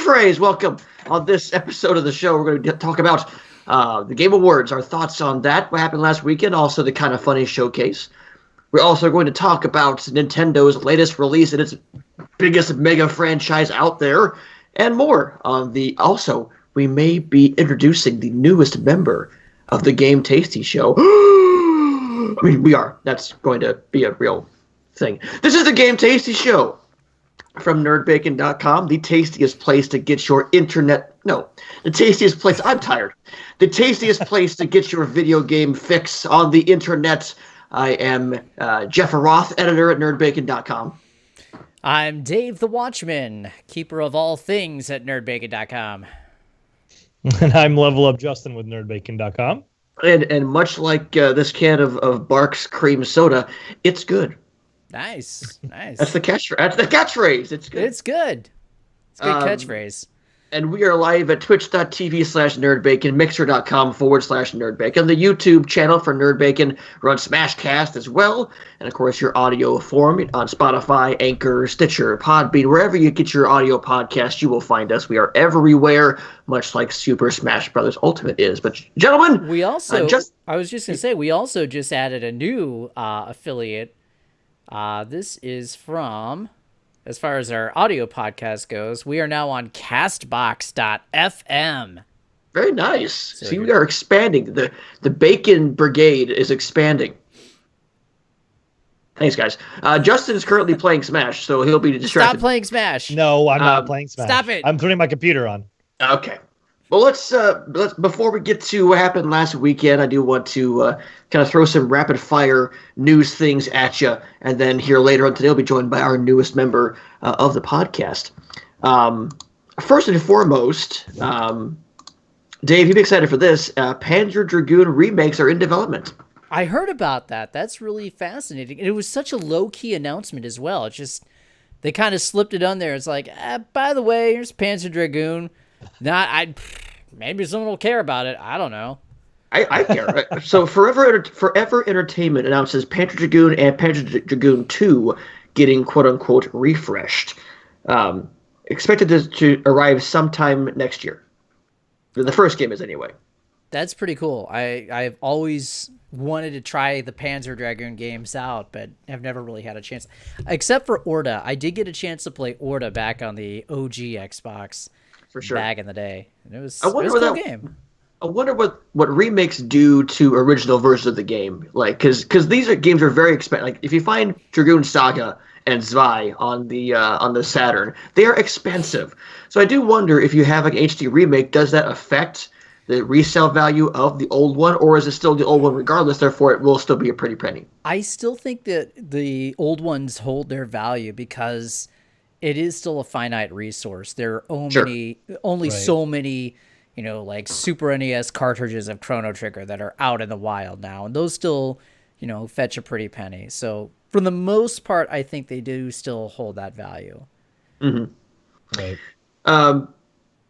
catchphrase. Welcome. On this episode of the show, we're going to talk about the Game Awards, our thoughts on that, what happened last weekend, also the Kind of Funny showcase. We're also going to talk about Nintendo's latest release and its biggest mega franchise out there, and more. Also, we may be introducing the newest member of the Game Tasty Show. I mean, we are. That's going to be a real thing. This is the Game Tasty Show from NerdBacon.com, the tastiest place to get your internet. No, the tastiest place. I'm tired. The tastiest place to get your video game fix on the internet. I am Jeff Roth, editor at NerdBacon.com. I'm Dave the Watchman, keeper of all things at NerdBacon.com. And I'm Level Up Justin with NerdBacon.com. And much like this can of Barks cream soda, it's good. Nice. That's the catchphrase. It's good. It's good. It's a good catchphrase. And we are live at twitch.tv/nerdbacon, mixer.com/nerdbacon. The YouTube channel for NerdBacon runs Smashcast as well. And, of course, your audio form on Spotify, Anchor, Stitcher, Podbean. Wherever you get your audio podcast, you will find us. We are everywhere, much like Super Smash Bros. Ultimate is. But, gentlemen, we also, I was just going to say, we also just added a new affiliate. This is from... As far as our audio podcast goes, we are now on Castbox.fm. Very nice. See, we are expanding. The Bacon Brigade is expanding. Thanks, guys. Justin is currently playing Smash, so he'll be distracted. Stop playing Smash. No, I'm not playing Smash. Stop it. I'm turning my computer on. Okay. Well, let's before we get to what happened last weekend, I do want to kind of throw some rapid fire news things at you, and then here later on today, we'll be joined by our newest member of the podcast. First and foremost, Dave, you'd be excited for this. Panzer Dragoon remakes are in development. I heard about that. That's really fascinating. It was such a low-key announcement as well. It's just they kind of slipped it on there. It's like, by the way, here's Panzer Dragoon. Maybe someone will care about it. I don't know. I care. So Forever Entertainment announces Panzer Dragoon and Panzer Dragoon 2 getting quote-unquote refreshed. Expected to arrive sometime next year. The first game is anyway. That's pretty cool. I've always wanted to try the Panzer Dragoon games out, but have never really had a chance. Except for Orta. I did get a chance to play Orta back on the OG Xbox. For sure. Back in the day. And it was a cool game. I wonder what remakes do to original versions of the game. Like, because these games are very expensive. Like, if you find Dragoon Saga and Zwei on the Saturn, they are expensive. So I do wonder if you have like an HD remake, does that affect the resale value of the old one, or is it still the old one regardless? Therefore, it will still be a pretty penny. I still think that the old ones hold their value because it is still a finite resource. There are only so many, like Super NES cartridges of Chrono Trigger that are out in the wild now, and those still, fetch a pretty penny. So for the most part, I think they do still hold that value. Mm-hmm. Right.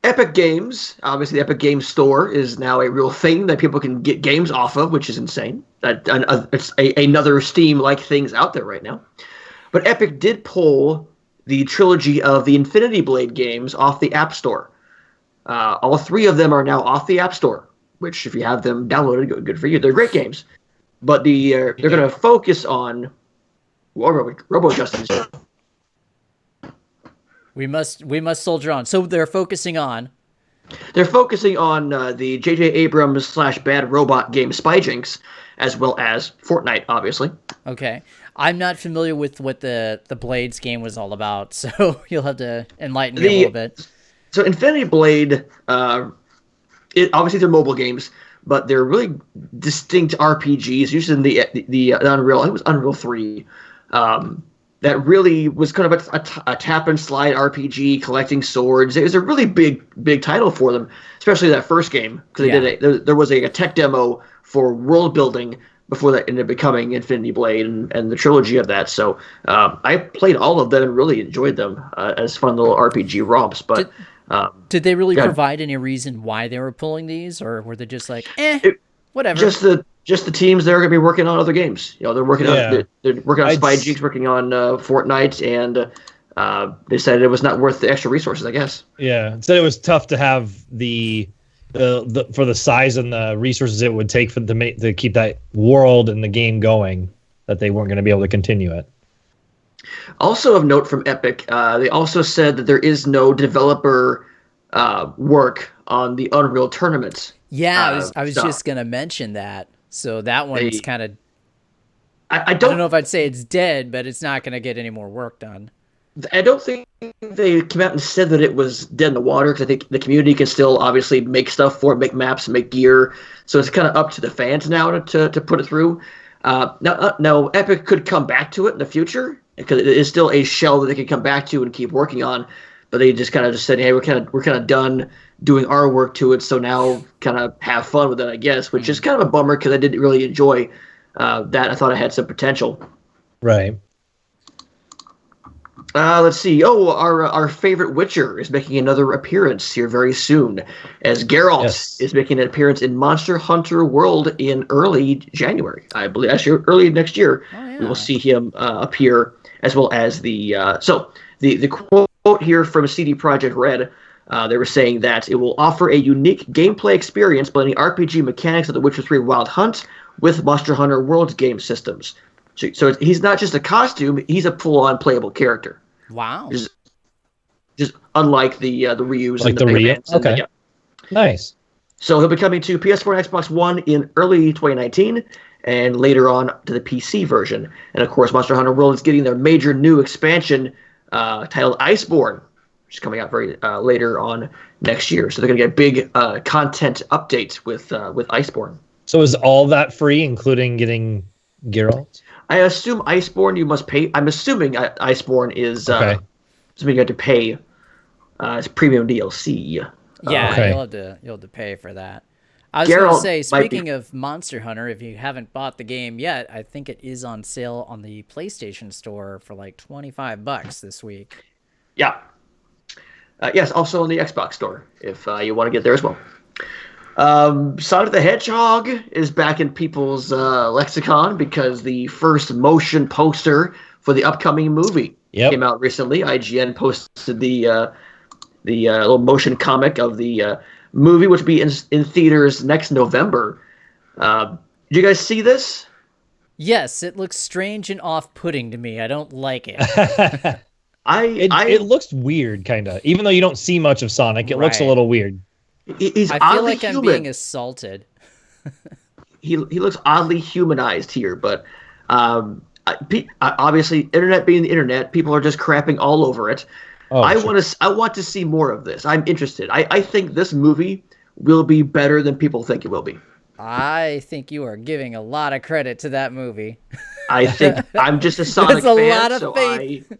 Epic Games, obviously the Epic Games Store is now a real thing that people can get games off of, which is insane. It's another Steam-like things out there right now. But Epic did pull the trilogy of the Infinity Blade games off the App Store. All three of them are now off the App Store, which if you have them downloaded, good for you. They're great games. But they're going to focus on... Robo Justin's here. We must soldier on. So they're focusing on... They're focusing on the J.J. Abrams / Bad Robot game Spyjinx, as well as Fortnite, obviously. Okay. I'm not familiar with what the Blades game was all about, so you'll have to enlighten me a little bit. So Infinity Blade, obviously they're mobile games, but they're really distinct RPGs, using the Unreal, I think it was Unreal 3, that really was kind of a tap and slide RPG, collecting swords. It was a really big title for them, especially that first game, because there was a tech demo for world building before that ended up becoming Infinity Blade and the trilogy of that. So I played all of them and really enjoyed them as fun little RPG romps. But did they really provide any reason why they were pulling these, or were they just like, whatever? Just the teams that are going to be working on other games. They're working on Spyjinx, working on Fortnite, and they said it was not worth the extra resources, I guess. Yeah, it said it was tough to have the for the size and the resources it would take for to keep that world and the game going, that they weren't going to be able to continue it. Also of note from Epic, they also said that there is no developer work on the Unreal Tournament. Yeah, I was just gonna mention that. So that one's kind of. I don't know if I'd say it's dead, but it's not gonna get any more work done. I don't think they came out and said that it was dead in the water, because I think the community can still obviously make stuff for it, make maps, make gear. So it's kind of up to the fans now to put it through. Now, Epic could come back to it in the future, because it is still a shell that they can come back to and keep working on. But they just said, hey, we're kind of done doing our work to it, so now kind of have fun with it, I guess, which is kind of a bummer, because I didn't really enjoy that. I thought it had some potential. Right. Let's see. Oh, our favorite Witcher is making another appearance here very soon, as Geralt is making an appearance in Monster Hunter World in early January, I believe. Actually, early next year, we will see him appear, as well as the quote here from CD Projekt Red. They were saying that it will offer a unique gameplay experience, blending RPG mechanics of The Witcher 3 Wild Hunt with Monster Hunter World's game systems. So he's not just a costume; he's a full-on playable character. Wow! Just unlike the Ryus, like and the Ryu. Okay, nice. So he'll be coming to PS4 and Xbox One in early 2019, and later on to the PC version. And of course, Monster Hunter World is getting their major new expansion titled Iceborne, which is coming out very later on next year. So they're going to get a big content update with Iceborne. So is all that free, including getting Geralt? I assume Iceborne you must pay. I'm assuming Iceborne is something you have to pay as premium DLC. Yeah, you'll have to pay for that. I was going to say, speaking of Monster Hunter, if you haven't bought the game yet, I think it is on sale on the PlayStation Store for like $25 this week. Yeah. Yes, also on the Xbox Store if you want to get there as well. Sonic the Hedgehog is back in people's lexicon, because the first motion poster for the upcoming movie came out recently. IGN posted the little motion comic of the movie, which will be in theaters next November. Did you guys see this? Yes, it looks strange and off-putting to me. I don't like it. It looks weird, kind of. Even though you don't see much of Sonic, it looks a little weird. I feel like I'm being assaulted. He looks oddly humanized here, but obviously, internet being the internet, people are just crapping all over it. I want to see more of this. I'm interested. I think this movie will be better than people think it will be. I think you are giving a lot of credit to that movie. I think I'm just a Sonic fan. There's a lot of faith.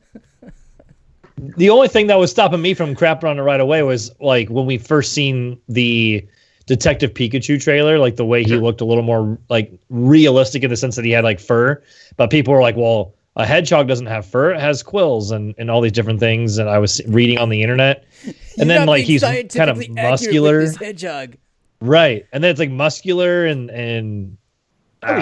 The only thing that was stopping me from crapping on it right away was like when we first seen the Detective Pikachu trailer, like the way he looked a little more like realistic in the sense that he had like fur. But people were like, well, a hedgehog doesn't have fur, it has quills and all these different things. And I was reading on the internet. And then like he's kind of muscular. This hedgehog. Right. And then it's like muscular and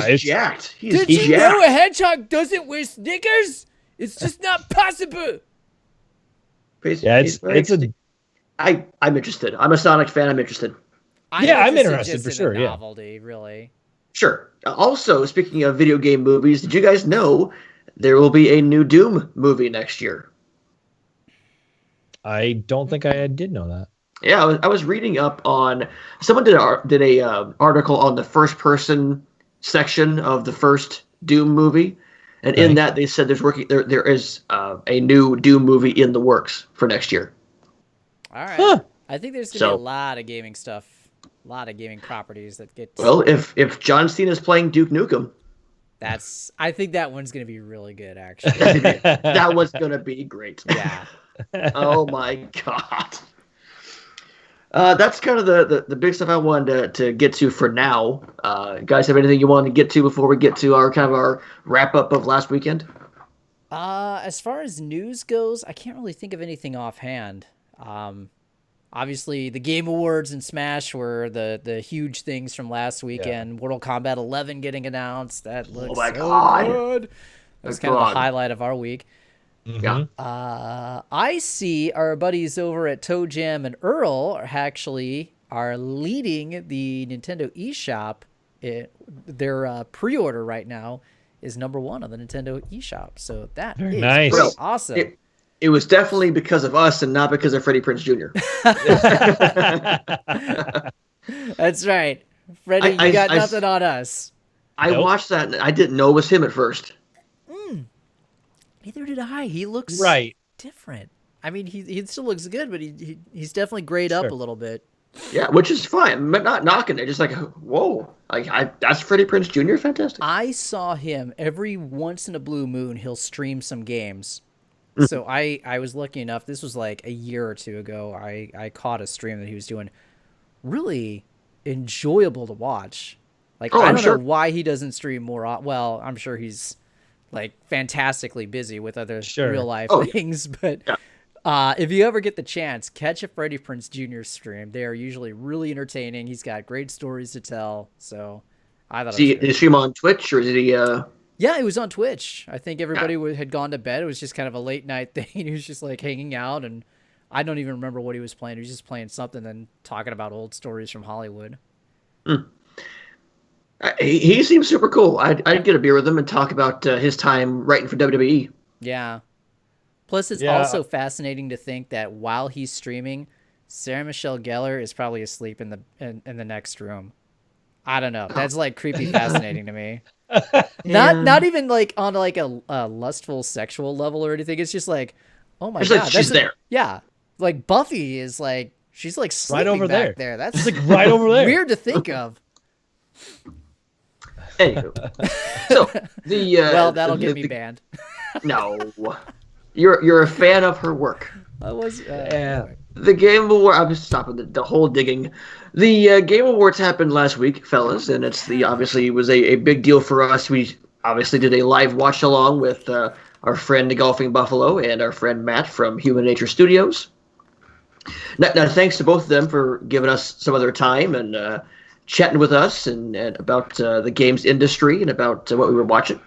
he's jacked. Did you know a hedgehog doesn't wear Snickers? It's just not possible. Yeah, I'm interested. I'm a Sonic fan. I'm interested. I'm interested for sure. Novelty, really. Sure. Also, speaking of video game movies, did you guys know there will be a new Doom movie next year? I don't think I did know that. Yeah, I was reading up on. Someone did a article on the first person section of the first Doom movie. And in that, they said there is a new Doom movie in the works for next year. All right. Huh. I think there's going to be a lot of gaming stuff, a lot of gaming properties that get... Well, if John Cena is playing Duke Nukem... I think that one's going to be really good, actually. That one's going to be great. Yeah. Oh, my God. That's kind of the big stuff I wanted to get to for now. Guys, have anything you want to get to before we get to our wrap up of last weekend? As far as news goes, I can't really think of anything offhand. Obviously, the Game Awards and Smash were the huge things from last weekend. Yeah. Mortal Kombat 11 getting announced. That looks good. That was kind of the highlight of our week. Yeah. I see our buddies over at Toe Jam and Earl are leading the Nintendo eShop. Their pre-order right now is #1 on the Nintendo eShop. So that Very is nice. pretty Well, awesome. It was definitely because of us and not because of Freddie Prinze Jr. That's right. Freddie, you got nothing on us. I watched that and I didn't know it was him at first. Neither did I. He looks different. I mean, he still looks good, but he's definitely grayed up a little bit. Yeah, which is fine. I'm not knocking it. Just like, whoa. That's Freddie Prinze Jr.? Fantastic. I saw him every once in a blue moon. He'll stream some games. So I was lucky enough. This was like a year or two ago. I caught a stream that he was doing. Really enjoyable to watch. Like, I don't know why he doesn't stream more. Well, I'm sure he's like fantastically busy with other real life things. But if you ever get the chance, catch a Freddie Prinze Jr. stream. They are usually really entertaining. He's got great stories to tell. So I thought. Did he stream on Twitch or did he? Yeah, it was on Twitch. I think everybody had gone to bed. It was just kind of a late night thing. He was just like hanging out, and I don't even remember what he was playing. He was just playing something and talking about old stories from Hollywood. He seems super cool. I'd get a beer with him and talk about his time writing for WWE. Yeah. Plus, it's also fascinating to think that while he's streaming, Sarah Michelle Gellar is probably asleep in the next room. I don't know. That's like creepy fascinating to me. Not even like on like a lustful sexual level or anything. It's just like, oh my god, she's there. Yeah, like Buffy is like she's like sleeping right over back there. That's like right over there. Weird to think of. Anywho, so well, that'll get me banned. No, you're a fan of her work. I was. The Game Awards. I'm just stopping the whole digging. The Game Awards happened last week, fellas, and obviously was a big deal for us. We obviously did a live watch along with our friend the Golfing Buffalo and our friend Matt from Human Nature Studios. Now, thanks to both of them for giving us some of their time and chatting with us and about the games industry and about what we were watching.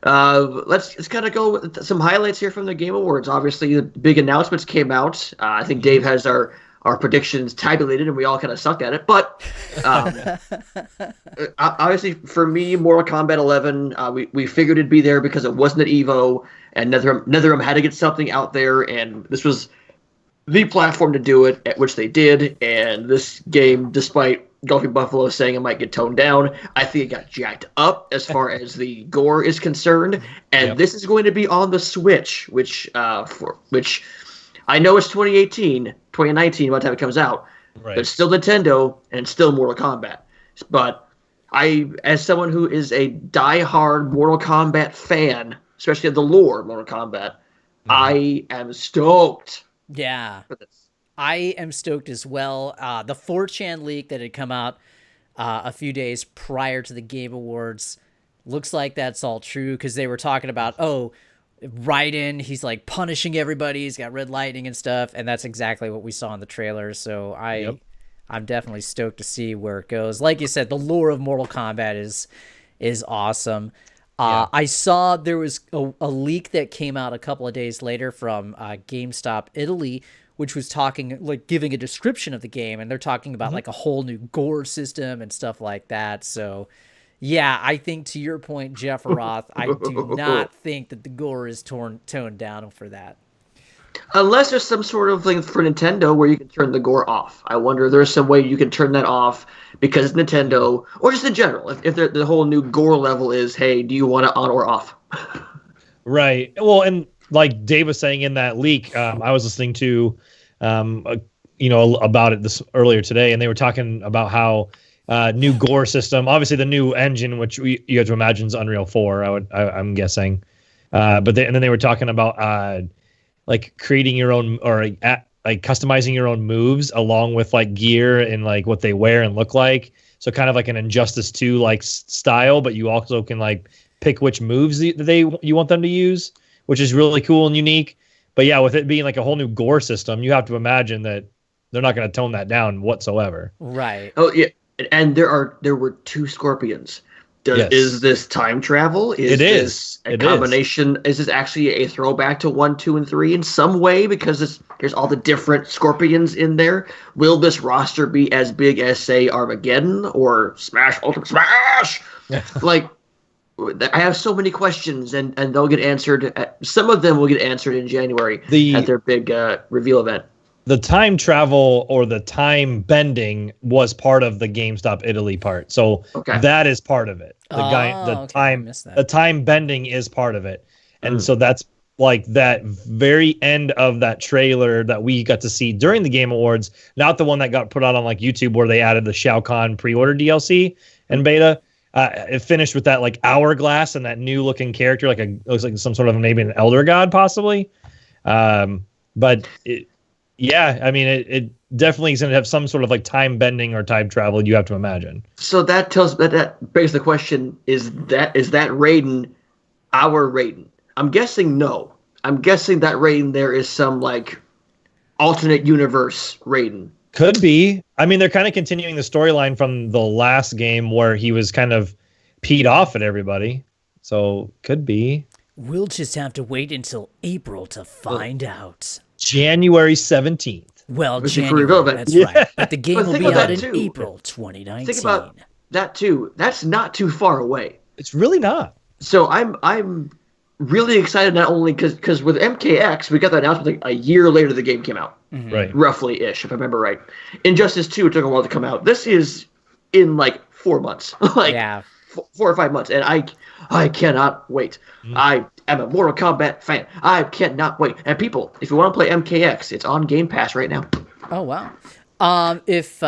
Let's kind of go with some highlights here from the Game Awards. Obviously, the big announcements came out. I think Dave has our predictions tabulated, and we all kind of suck at it. But obviously, for me, Mortal Kombat 11, we figured it'd be there because it wasn't at EVO, and NetherRealm had to get something out there, and this was the platform to do it, at which they did. And this game, despite Golfing Buffalo saying it might get toned down, I think it got jacked up as far as the gore is concerned. And this is going to be on the Switch, which I know it's 2019 by the time it comes out, but it's still Nintendo and it's still Mortal Kombat. But as someone who is a diehard Mortal Kombat fan, especially of the lore of Mortal Kombat, I am stoked. Yeah. I am stoked as well. The 4chan leak that had come out a few days prior to the Game Awards looks like that's all true because they were talking about, Raiden, he's like punishing everybody. He's got red lightning and stuff, and that's exactly what we saw in the trailer. So I'm definitely stoked to see where it goes. Like you said, the lore of Mortal Kombat is awesome. I saw there was a leak that came out a couple of days later from GameStop Italy, which was giving a description of the game, and they're talking about like a whole new gore system and stuff like that. So, yeah, I think to your point, Jeff Roth, I do not think that the gore is toned down for that. Unless there's some sort of thing for Nintendo where you can turn the gore off. I wonder if there's some way you can turn that off because it's Nintendo, or just in general. If the whole new gore level is, hey, do you want it on or off? Right. Well, and like Dave was saying in that leak, I was listening to, about it this earlier today, and they were talking about how new gore system, obviously the new engine, which you have to imagine is Unreal 4. I'm guessing, but then they were talking about like creating your own or like customizing your own moves along with like gear and like what they wear and look like. So kind of like an Injustice 2 like style, but you also can like pick which moves you want them to use, which is really cool and unique. But yeah, with it being like a whole new gore system, you have to imagine that they're not going to tone that down whatsoever. Right. Oh yeah, and there were 2 scorpions. Is this time travel? Is this a combination? Is this actually a throwback to 1, 2, and 3 in some way? Because there's all the different Scorpions in there. Will this roster be as big as, say, Armageddon or Smash Ultimate Smash? Like, I have so many questions, and they'll get answered. Some of them will get answered in January at their big reveal event. The time travel or the time bending was part of the GameStop Italy part. So that is part of it. The time bending is part of it. And so that's like that very end of that trailer that we got to see during the Game Awards, not the one that got put out on like YouTube where they added the Shao Kahn pre-order DLC and beta. It finished with that like hourglass and that new looking character, looks like some sort of maybe an elder god possibly. But it definitely is going to have some sort of like time bending or time travel. You have to imagine. So that begs the question: is that Raiden our Raiden? I'm guessing no. I'm guessing that Raiden there is some like alternate universe Raiden. Could be. I mean, they're kind of continuing the storyline from the last game where he was kind of peed off at everybody. So could be. We'll just have to wait until April to find out. January 17th. Well, January, that's right. But the game will be out in April 2019. Think about that too. That's not too far away. It's really not. So I'm really excited, not only because with MKX, we got the announcement like a year later the game came out. Right. Roughly-ish, if I remember right. Injustice 2, it took a while to come out. This is in like 4 months. 4 or 5 months. And I cannot wait. I am a Mortal Kombat fan. I cannot wait. And people, if you want to play MKX, it's on Game Pass right now. Oh, wow. If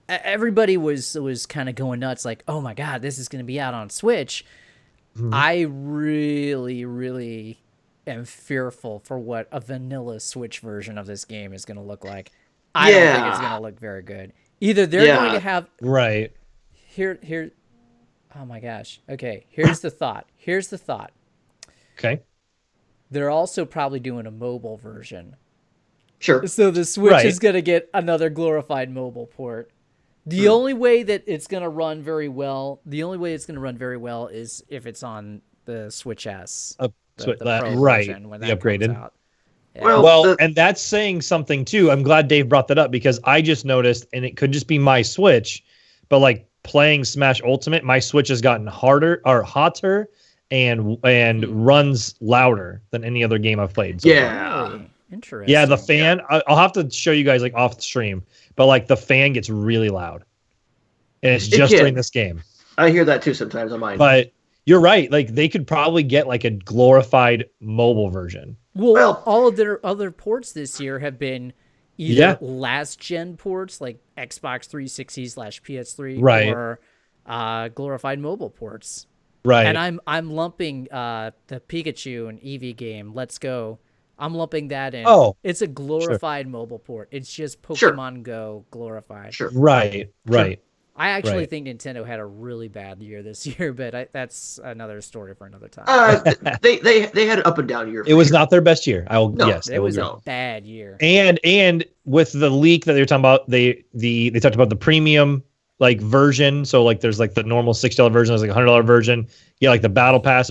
everybody was kind of going nuts, like, oh my God, this is going to be out on Switch, I really, really am fearful for what a vanilla Switch version of this game is going to look like. I don't think it's going to look very good. Either they're going to have... Right. Here... Oh my gosh. Okay, here's the thought. Okay. They're also probably doing a mobile version. Sure. So the Switch is going to get another glorified mobile port. The only way that it's going to run very well, is if it's on the Switch S. The Pro version when that upgraded. comes out. Yeah. Well, and that's saying something too. I'm glad Dave brought that up because I just noticed, and it could just be my Switch, but like playing Smash Ultimate, my Switch has gotten hotter and runs louder than any other game I've played. So far. Interesting. Yeah, the fan. I'll have to show you guys like off the stream, but like the fan gets really loud, and it's just during this game. I hear that too sometimes on mine. But you're right. Like they could probably get like a glorified mobile version. Well, all of their other ports this year have been either last gen ports like Xbox 360/PS3 or glorified mobile ports. Right. And I'm lumping the Pikachu and Eevee game, Let's Go. I'm lumping that in. Oh, it's a glorified mobile port. It's just Pokemon Go glorified. Sure. Right. I actually think Nintendo had a really bad year this year, but that's another story for another time. They had an up and down year. It was not their best year. It was a bad year. And with the leak that they were talking about, they talked about the premium like version. So like there's like the normal $6 version, there's like $100 version. Yeah, like the battle pass.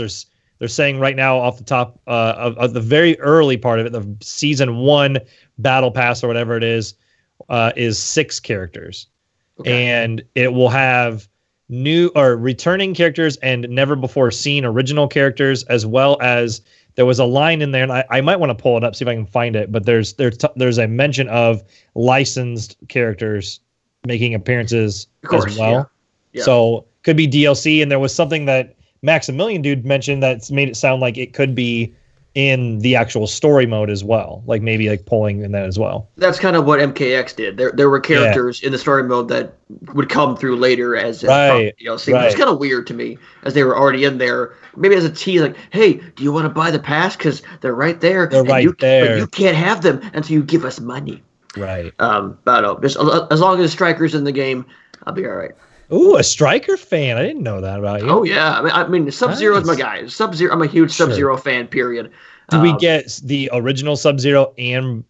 They're saying right now off the top of the very early part of it, the season 1 battle pass or whatever it is 6 characters. Okay. And it will have new or returning characters and never before seen original characters, as well as there was a line in there, and I might want to pull it up, see if I can find it, but there's a mention of licensed characters making appearances as well. Yeah. So could be DLC, and there was something that Maximilian dude mentioned that's made it sound like it could be in the actual story mode as well, like maybe like pulling in that as well. That's kind of what MKX did. There were characters in the story mode that would come through later as DLC, which is kind of weird to me, as they were already in there. Maybe as a tease, like, hey, do you want to buy the pass? Because they're right there. But you can't have them until you give us money. Right. But no, just as long as Striker's in the game, I'll be all right. Ooh, a Striker fan. I didn't know that about you. Oh, yeah. I mean Sub-Zero is my guy. Sub-Zero. I'm a huge Sub-Zero fan, period. Did we get the original Sub-Zero and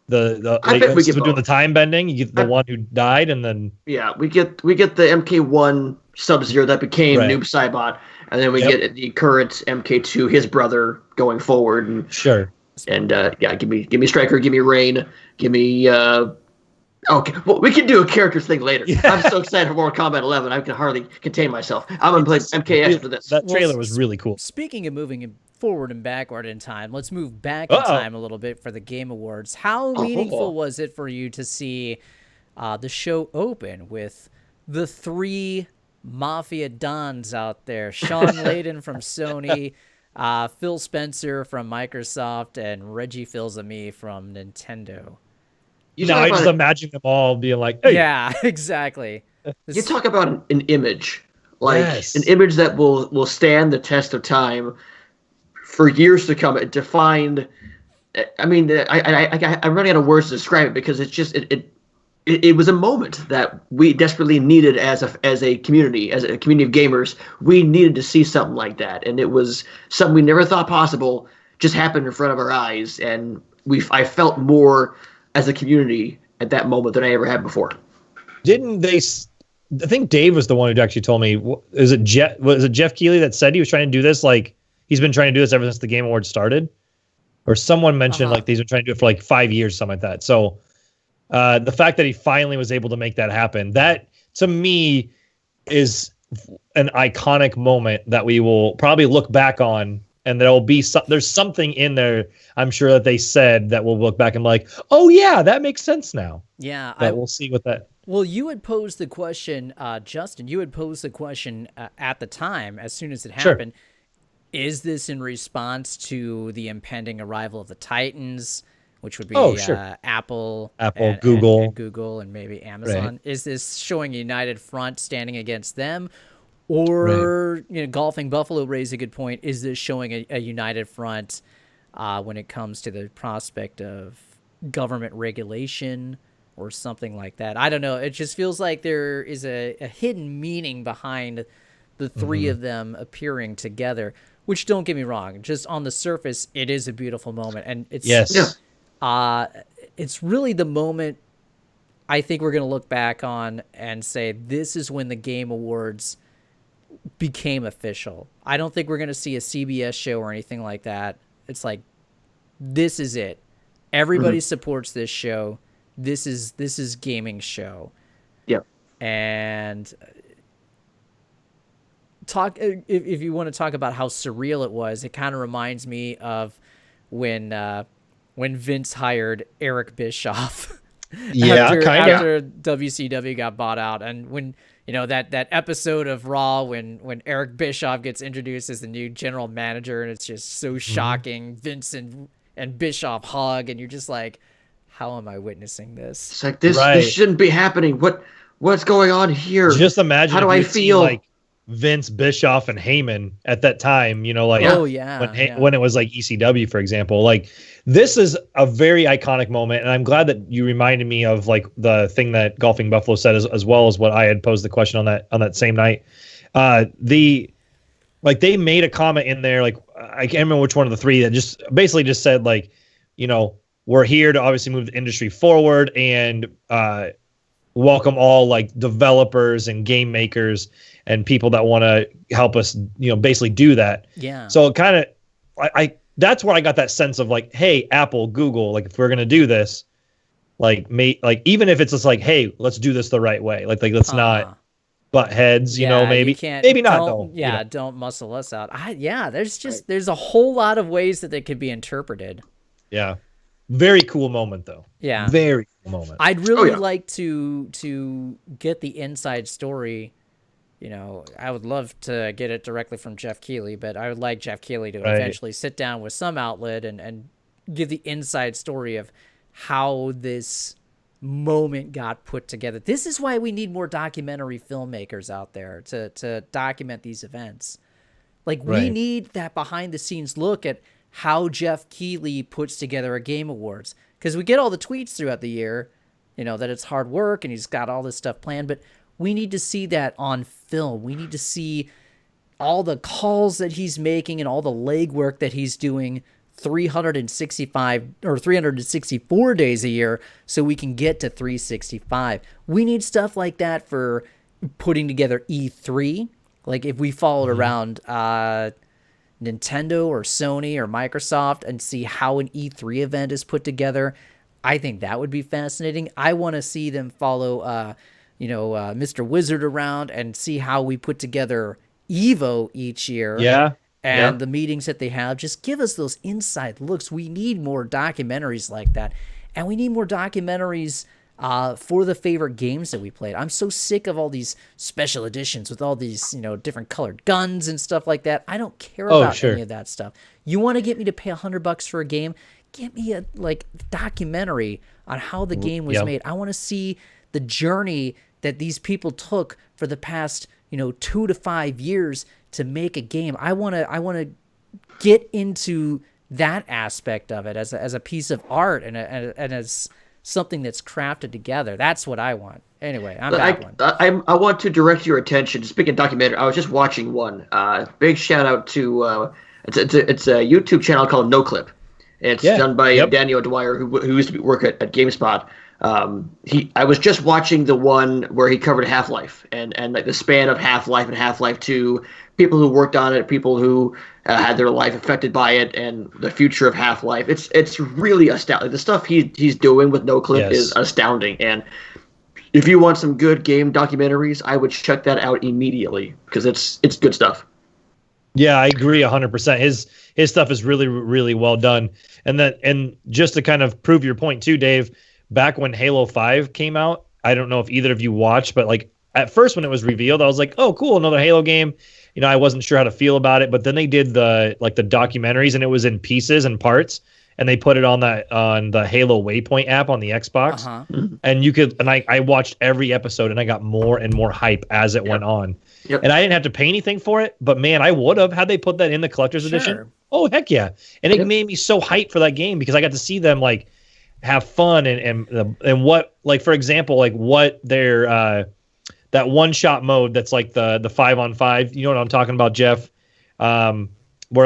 I bet we get doing the time bending. You get the one who died, and then we get the MK1 Sub-Zero that became Right. Noob Saibot, and then we get the current MK2, his brother, going forward. And sure. And give me Striker, give me Rain, give me. Okay, well, we can do a character thing later. Yeah. I'm so excited for Mortal Kombat 11. I can hardly contain myself. I'm gonna play MKX for this. That trailer was really cool. Speaking of moving forward and backward in time, let's move back in time a little bit for the Game Awards. How meaningful was it for you to see the show open with the 3 Mafia Dons out there? Sean Layden from Sony, Phil Spencer from Microsoft, and Reggie Fils-Aimé from Nintendo. I just imagine them all being like, hey. Yeah, exactly. You talk about an image, like an image that will stand the test of time for years to come. It defined. I mean, I'm running out of words to describe it because it's just it was a moment that we desperately needed as a community, as a community of gamers. We needed to see something like that, and it was something we never thought possible. Just happened in front of our eyes, and I felt more as a community at that moment than I ever had before. Didn't they? I think Dave was the one who actually told me. Was it Jeff Keighley that said he was trying to do this? Like he's been trying to do this ever since the Game Awards started, or someone mentioned like he's been trying to do it for like 5 years, something like that. So the fact that he finally was able to make that happen, that to me is an iconic moment that we will probably look back on. And there's something in there, I'm sure, that they said that we'll look back and like, oh yeah, that makes sense now. Yeah, but we'll see what that. Well, you had posed the question, Justin. You had posed the question at the time, as soon as it happened. Sure. Is this in response to the impending arrival of the Titans, which would be Apple, and Google, and maybe Amazon? Right. Is this showing a united front standing against them? Or, Golfing Buffalo raised a good point. Is this showing a united front when it comes to the prospect of government regulation or something like that? I don't know. It just feels like there is a hidden meaning behind the 3 of them appearing together, which, don't get me wrong, just on the surface, it is a beautiful moment. And it's it's really the moment I think we're going to look back on and say, this is when the Game Awards became official. I don't think we're going to see a CBS show or anything like that. It's like, this is it. Everybody supports this show. This is gaming show. Yep. And if you want to talk about how surreal it was, it kind of reminds me of when Vince hired Eric Bischoff. After WCW got bought out, and when that episode of Raw when Eric Bischoff gets introduced as the new general manager, and it's just so shocking. Vince and Bischoff hug, and you're just like, how am I witnessing this? It's like this shouldn't be happening. What's going on here? Just imagine how do I feel like Vince, Bischoff, and Heyman at that time, when it was like ECW, for example. Like, this is a very iconic moment, and I'm glad that you reminded me of like the thing that Golfing Buffalo said, as well as what I had posed the question on that same night. They made a comment in there, like, I can't remember which one of the 3, that just basically just said, like, we're here to obviously move the industry forward and welcome all like developers and game makers and people that want to help us, basically do that. Yeah. So kind of, I that's where I got that sense of like, hey, Apple, Google, like if we're gonna do this, even if it's just like, hey, let's do this the right way. Like let's not butt heads, maybe not though. Yeah, don't muscle us out. There's a whole lot of ways that they could be interpreted. Yeah. Very cool moment though. Yeah. Very cool moment. I'd really like to get the inside story. I would love to get it directly from Jeff Keighley, but I would like Jeff Keighley to eventually sit down with some outlet and give the inside story of how this moment got put together. This is why we need more documentary filmmakers out there to document these events. Like, we need that behind-the-scenes look at how Jeff Keighley puts together a Game Awards. Because we get all the tweets throughout the year, that it's hard work and he's got all this stuff planned, but we need to see that on film. We need to see all the calls that he's making and all the legwork that he's doing 365 or 364 days a year so we can get to 365. We need stuff like that for putting together E3. Like if we followed around Nintendo or Sony or Microsoft and see how an E3 event is put together, I think that would be fascinating. I want to see them follow, Mr. Wizard around and see how we put together Evo each year. Yeah. And the meetings that they have. Just give us those inside looks. We need more documentaries like that. And we need more documentaries for the favorite games that we played. I'm so sick of all these special editions with all these, different colored guns and stuff like that. I don't care about any of that stuff. You want to get me to pay $100 for a game? Get me a documentary on how the game was made. I want to see the journey that these people took for the past, 2 to 5 years to make a game. I want to get into that aspect of it as a piece of art and as something that's crafted together. That's what I want. Anyway, I want to direct your attention. Speaking of documentary, I was just watching one. Big shout out to it's a YouTube channel called NoClip. It's done by Daniel Dwyer, who used to work at GameSpot. I was just watching the one where he covered Half-Life and like the span of Half-Life and Half-Life 2, people who worked on it, people who had their life affected by it, and the future of Half-Life. It's really astounding. The stuff he's doing with NoClip is astounding. And if you want some good game documentaries, I would check that out immediately because it's good stuff. Yeah, I agree 100%. His stuff is really, really well done. And just to kind of prove your point too, Dave, back when Halo 5 came out, I don't know if either of you watched, but like at first when it was revealed, I was like, oh, cool, another Halo game. I wasn't sure how to feel about it, but then they did the documentaries and it was in pieces and parts, and they put it on the Halo Waypoint app on the Xbox. And I watched every episode and I got more and more hype as it went on. Yep. And I didn't have to pay anything for it, but man, I would have had they put that in the collector's edition. Oh, heck yeah. And it made me so hyped for that game because I got to see them like have fun and what, like, for example, like what their that one shot mode that's like the 5-on-5, you know what I'm talking about, Jeff? Where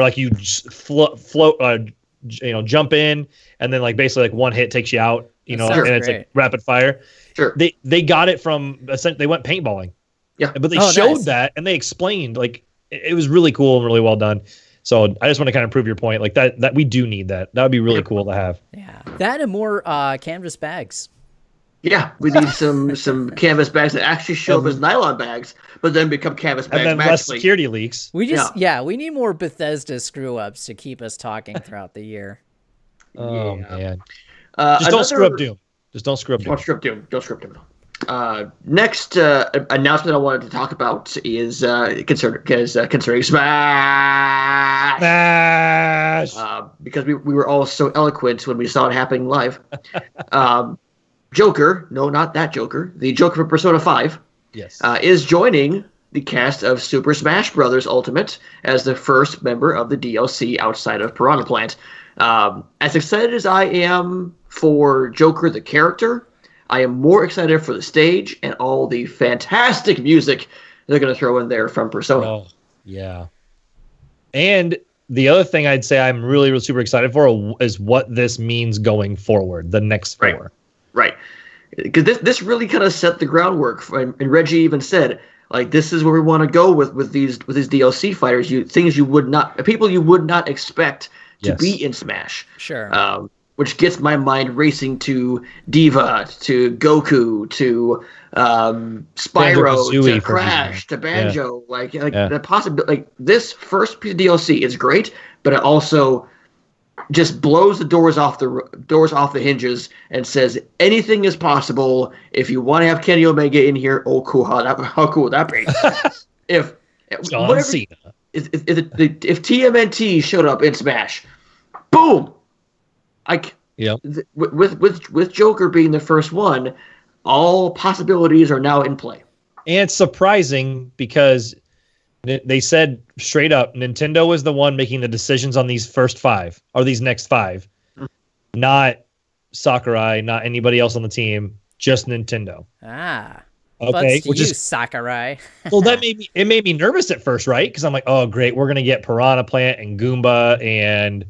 like you float, jump in and then like basically like one hit takes you out, and it's like rapid fire. Sure. They got it from they went paintballing. Yeah. But they showed that and they explained like it was really cool and really well done. So I just want to kind of prove your point, like that we do need that. That would be really cool to have. Yeah, that and more canvas bags. Yeah, we need some canvas bags that actually show up as nylon bags, but then become canvas bags. And then less security leaks. We we need more Bethesda screw ups to keep us talking throughout the year. Oh man, just don't screw up Doom. Just don't screw up Doom. Don't screw up Doom. Don't screw up Doom. Next announcement I wanted to talk about is concerning Smash. Because we were all so eloquent when we saw it happening live. Joker, no, not that Joker, the Joker from Persona 5, is joining the cast of Super Smash Bros. Ultimate as the first member of the DLC outside of Piranha Plant. As excited as I am for Joker the character, I am more excited for the stage and all the fantastic music they're going to throw in there from Persona. Oh, yeah. And the other thing I'd say I'm really, really super excited for is what this means going forward, the next four. Right. Because this really kind of set the groundwork. And Reggie even said, like, this is where we want to go with these DLC fighters. People you would not expect to be in Smash. Sure. Which gets my mind racing to Diva, to Goku, to Spyro, to Crash, to Banjo. The possibility. Like this first piece of DLC is great, but it also just blows the doors off the hinges and says anything is possible. If you want to have Kenny Omega in here, how cool would that be? if TMNT showed up in Smash, boom. With Joker being the first one, all possibilities are now in play. And it's surprising because they said straight up Nintendo was the one making the decisions on these first five or these next five, not Sakurai, not anybody else on the team, just Nintendo. Okay, which is Sakurai. Well, it made me nervous at first, right? Because I'm like, oh great, we're gonna get Piranha Plant and Goomba and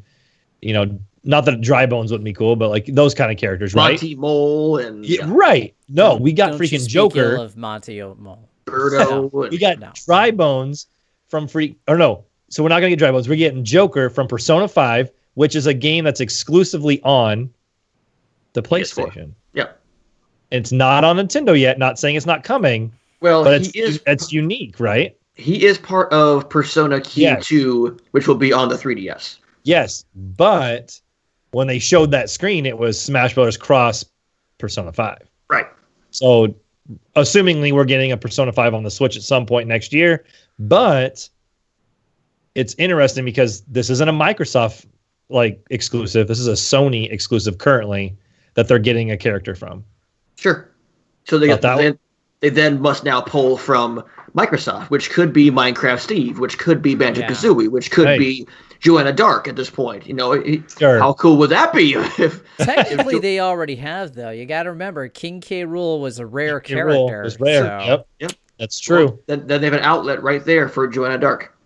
not that Dry Bones wouldn't be cool, but like those kind of characters, right? Monty Mole and right. No, we got Don't freaking you speak Joker. ill of Monty Mole. Birdo. We got Dry Bones from so we're not gonna get Dry Bones. We're getting Joker from Persona 5, which is a game that's exclusively on the PlayStation. PS4. Yep. It's not on Nintendo yet. Not saying it's not coming. Well, but it's unique, right? He is part of Persona Q2, which will be on the 3DS. Yes, but when they showed that screen, it was Smash Bros. Cross Persona 5. Right. So, assumingly, we're getting a Persona 5 on the Switch at some point next year. But it's interesting because this isn't a Microsoft exclusive. This is a Sony exclusive currently that they're getting a character from. Sure. So they then must now pull from Microsoft, which could be Minecraft Steve, which could be Banjo-Kazooie, which could be Joanna Dark at this point. How cool would that be? Technically, they already have, though. You got to remember, King K. Rool was a rare character. Rool was rare. So. Yep. That's true. Well, then they have an outlet right there for Joanna Dark.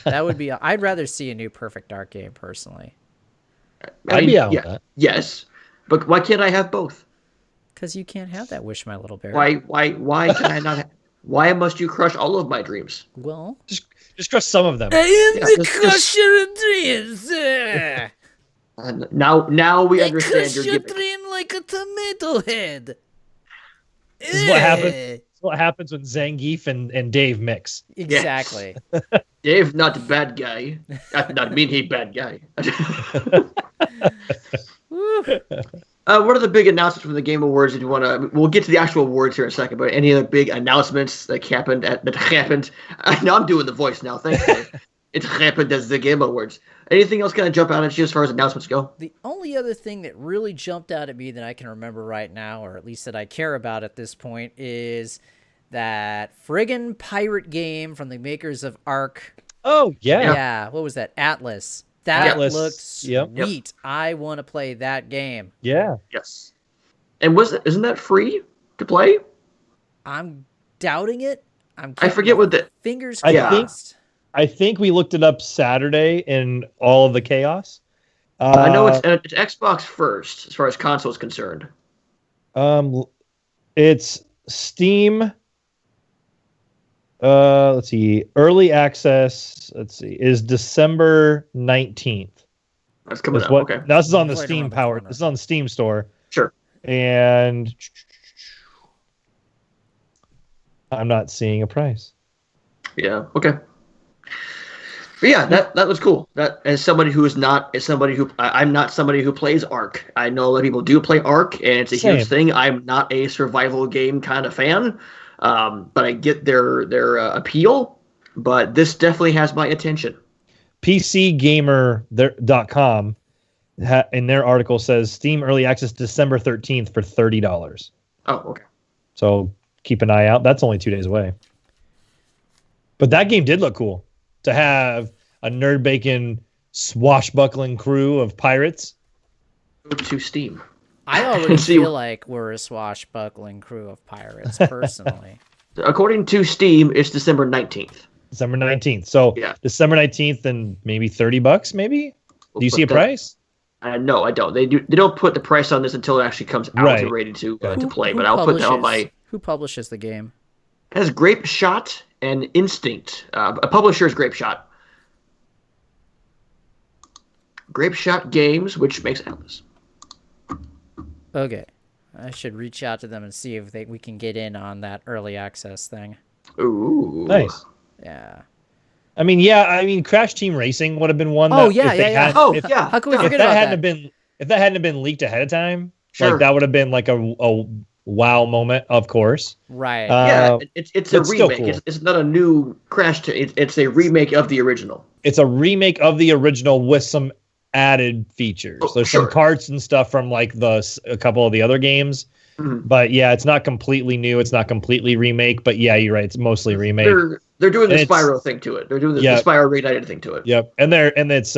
That would be. I'd rather see a new Perfect Dark game, personally. I'd be out with that. Yes, but why can't I have both? Because you can't have that wish, my little bear. Why can I not? Why must you crush all of my dreams? Well, just crush some of them. I am the crusher of dreams. Now we understand your gimmick. dream like a tomato head. This is what happens. This is what happens when Zangief and Dave mix. Exactly. Yes. Dave, not the bad guy. Not mean he bad guy. What are the big announcements from the Game Awards? If you want to, we'll get to the actual awards here in a second. But any other big announcements that happened? Now I'm doing the voice now. Thanks, Dave. It happened as the Game Awards. Anything else kind of jump out at you as far as announcements go? The only other thing that really jumped out at me that I can remember right now, or at least that I care about at this point, is that friggin' pirate game from the makers of Ark. Oh, yeah. Yeah, what was that? Atlas. That looked sweet. Yep. I want to play that game. Yeah. Yes. And isn't that free to play? I'm doubting it. I forget what the fingers crossed. I think we looked it up Saturday in all of the chaos. I know it's Xbox first as far as console is concerned. It's Steam. Let's see. Early access. Let's see. Is December 19th. That's coming up. Okay. This is on the Steam Power. This is on the Steam store. Sure. And I'm not seeing a price. Yeah. Okay. But yeah, that was cool. That I'm not somebody who plays Ark. I know a lot of people do play Ark, and it's a huge thing. I'm not a survival game kind of fan, but I get their appeal. But this definitely has my attention. PCGamer.com in their article says Steam Early Access December 13th for $30. Oh, okay. So keep an eye out. That's only 2 days away. But that game did look cool. To have a NerdBacon swashbuckling crew of pirates. Go to Steam. I already feel like we're a swashbuckling crew of pirates, personally. According to Steam, it's December 19th. December 19th. So December 19th and maybe $30, maybe? Do you see a price? No, I don't. They don't put the price on this until it actually comes out and ready to play. But I'll put that on my... Who publishes the game? It has Grape Shot and Instinct. A publisher is Grape Shot. Grape Shot Games, which makes Atlas. Okay. I should reach out to them and see if we can get in on that early access thing. Ooh. Nice. Yeah. I mean, Crash Team Racing would have been one. Oh, that yeah. How can we forget about that? If that hadn't been leaked ahead of time, sure. That would have been like a wow moment, of course. Right. It's a remake. Cool. It's not a new Crash. It's a remake of the original. It's a remake of the original with some added features. There's some parts and stuff from like a couple of the other games. Mm-hmm. But yeah, it's not completely new. It's not completely remake. But yeah, you're right. It's mostly remake. They're doing the Spyro thing to it. They're doing the Spyro Reignited thing to it. Yep. And it's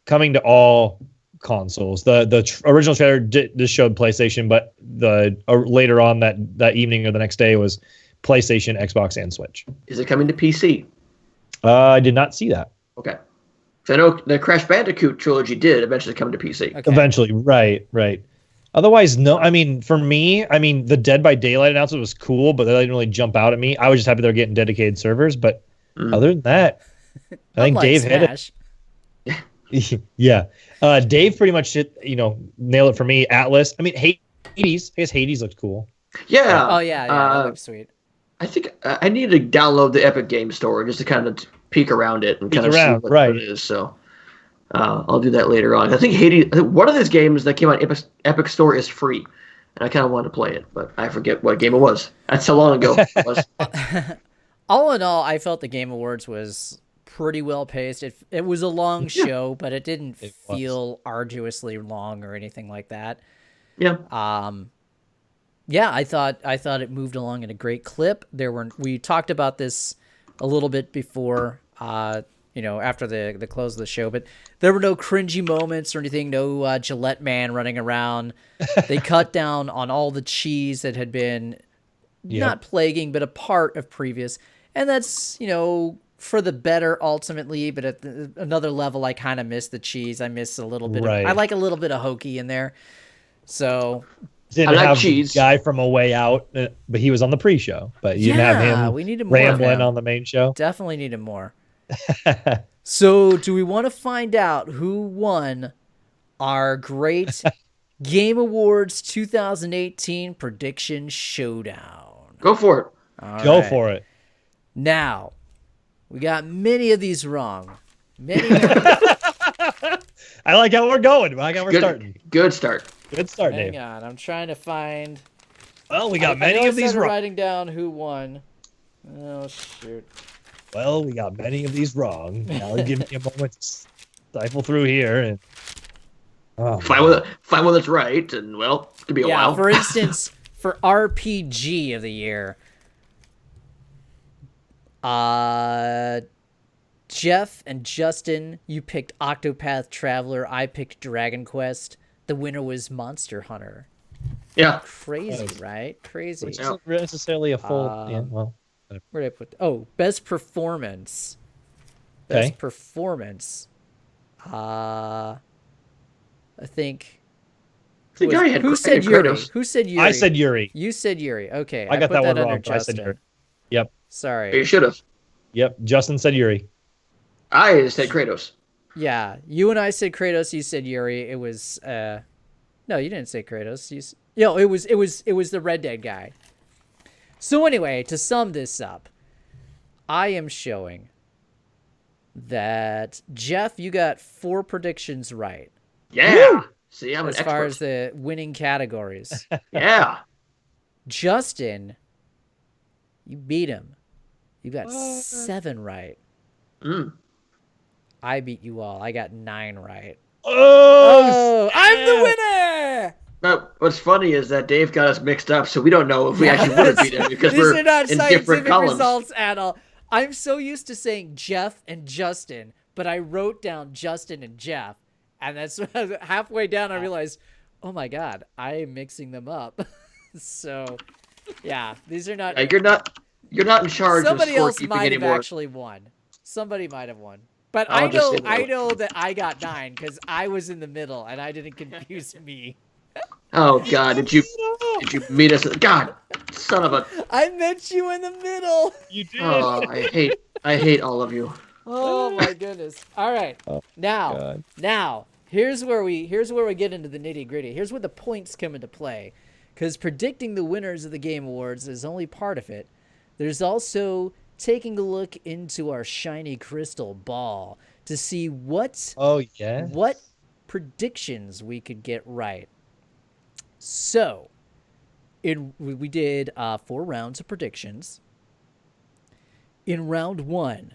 coming to all consoles. The original trailer just showed PlayStation, but the later on that evening or the next day was PlayStation, Xbox, and Switch. Is it coming to PC? I did not see that. Okay. I know the Crash Bandicoot trilogy did eventually come to PC. Okay. Eventually, right. Otherwise, no. I mean, for me, the Dead by Daylight announcement was cool, but they didn't really jump out at me. I was just happy they're getting dedicated servers. But other than that, I think Dave Smash. hit it. Yeah. Dave pretty much nailed it for me. Atlas. I mean, Hades. I guess Hades looked cool. Yeah. Oh yeah, that looks sweet. I think I need to download the Epic Game Store just to kind of peek around it and kind of see what it is. So I'll do that later on. I think Hades. One of these games that came out Epic Store is free, and I kind of want to play it, but I forget what game it was. That's how long ago it was. All in all, I felt the Game Awards was pretty well paced. It was a long show, but it didn't feel arduously long or anything like that. Yeah. Yeah, I thought it moved along in a great clip. We talked about this a little bit before, after the close of the show, but there were no cringy moments or anything. No Gillette Man running around. They cut down on all the cheese that had been not plaguing, but a part of previous, and that's for the better ultimately. But at another level, I kind of miss the cheese. I miss a little bit. I like a little bit of hokey in there. So. Didn't have cheese. The guy from A Way Out, but he was on the pre-show. But you didn't have him we needed more rambling on the main show. Definitely needed more. So do we want to find out who won our great Game Awards 2018 prediction showdown? Go for it. Go for it. Now, we got many of these wrong. Many. I like how we're going. I like how we're starting. Good start. Good start, Dave. Hang on, I'm trying to find. Well, we got many of these wrong. Writing down who won. Oh shoot. Well, we got many of these wrong. Now give me a moment to stifle through here and find one that's right, and well, it could be a while. For instance, for RPG of the year, Jeff and Justin, you picked Octopath Traveler. I picked Dragon Quest. The winner was Monster Hunter. Yeah. Crazy, right? Crazy. Which isn't necessarily a full... where did I put... Oh, Best Performance. Best Performance. I think... Who said Yuri? Who said Yuri? I said Yuri. You said Yuri. Okay. I got that one wrong. I said Yuri. Yep. Sorry. You should have. Yep. Justin said Yuri. I said Kratos. Yeah, you and I said Kratos. You said Yuri. It was no, you didn't say Kratos. It was the Red Dead guy. So anyway, to sum this up, I am showing that Jeff, you got 4 predictions right. Yeah. Woo! See, I'm an expert. As far as the winning categories. Yeah. Justin, you beat him. You got 7 right. I beat you all. I got 9 right. Oh, I'm the winner! But what's funny is that Dave got us mixed up, so we don't know if we actually would have beat him because we're in different columns. Results at all. I'm so used to saying Jeff and Justin, but I wrote down Justin and Jeff, and that's halfway down I realized, oh my god, I am mixing them up. So, yeah, these are not. You're not in charge. Somebody of else might have actually won. Somebody might have won. But I know that I got 9 because I was in the middle and I didn't confuse me. Oh God! Did you meet us? God, son of a! I met you in the middle. You did. Oh, I hate all of you. Oh my goodness! All right, now here's where we get into the nitty gritty. Here's where the points come into play, because predicting the winners of the Game Awards is only part of it. There's also taking a look into our shiny crystal ball to see what predictions we could get right. So, we did 4 rounds of predictions. In round 1,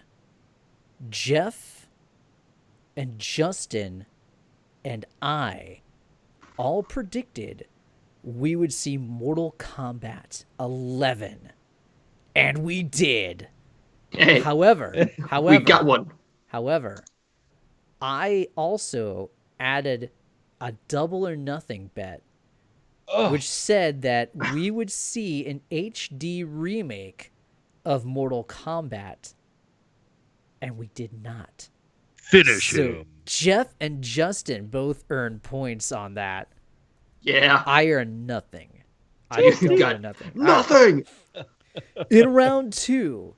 Jeff and Justin and I all predicted we would see Mortal Kombat 11. And we did. Hey, however, we got one. However, I also added a double or nothing bet, which said that we would see an HD remake of Mortal Kombat, and we did not. Finish him. Jeff and Justin both earned points on that. Yeah. I earned nothing. You got nothing. Nothing. In round 2,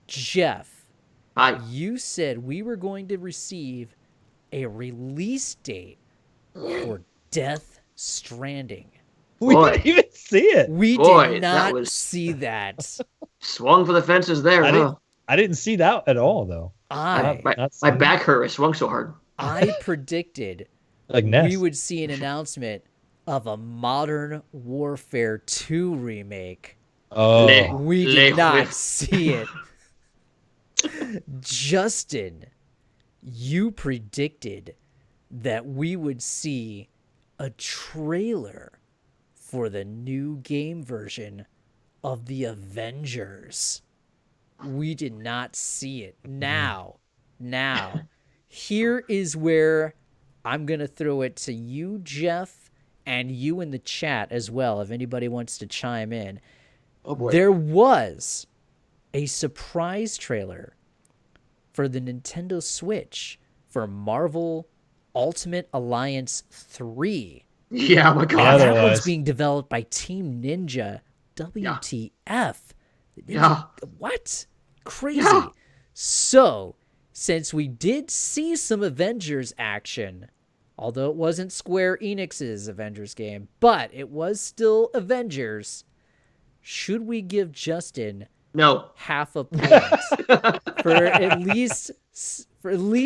Jeff, Hi. you said we were going to receive a release date for Death Stranding. We didn't even see it. We did not see that. Swung for the fences there, I didn't see that at all, though. My back hurt. I swung so hard. I predicted we would see an announcement of a Modern Warfare 2 remake. Oh. We did not see it. Justin, you predicted that we would see a trailer for the new game version of the Avengers. We did not see it. Now, here is where I'm going to throw it to you, Jeff, and you in the chat as well, if anybody wants to chime in. Oh, boy. There was a surprise trailer for the Nintendo Switch for Marvel Ultimate Alliance 3. Yeah, my God. That one's being developed by Team Ninja. WTF. Yeah. What? Crazy. Yeah. So, since we did see some Avengers action, although it wasn't Square Enix's Avengers game, but it was still Avengers, should we give Justin half a point for at least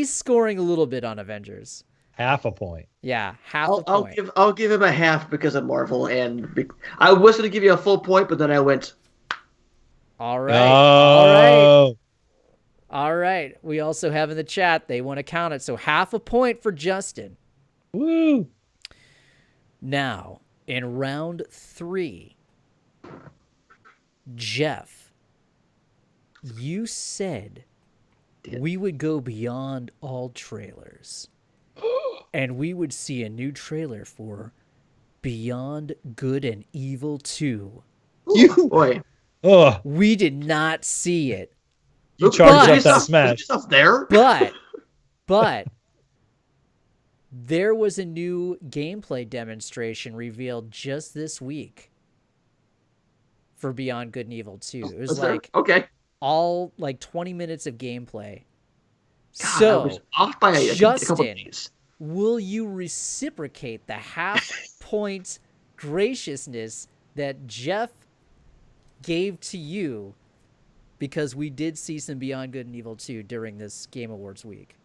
scoring a little bit on Avengers? Half a point. Yeah, half a point. I'll give him a half because of Marvel, and I was going to give you a full point, but then I went. All right. We also have in the chat, they want to count it. So half a point for Justin. Woo. Now, in round 3, Jeff, you said we would go beyond all trailers. And we would see a new trailer for Beyond Good and Evil 2. Boy. We did not see it. You charged up that Smash. Stuff there. But there was a new gameplay demonstration revealed just this week for Beyond Good and Evil 2. It was all 20 minutes of gameplay. God, so, I was off by a couple days. Will you reciprocate the half-point graciousness that Jeff gave to you because we did see some Beyond Good and Evil 2 during this Game Awards week?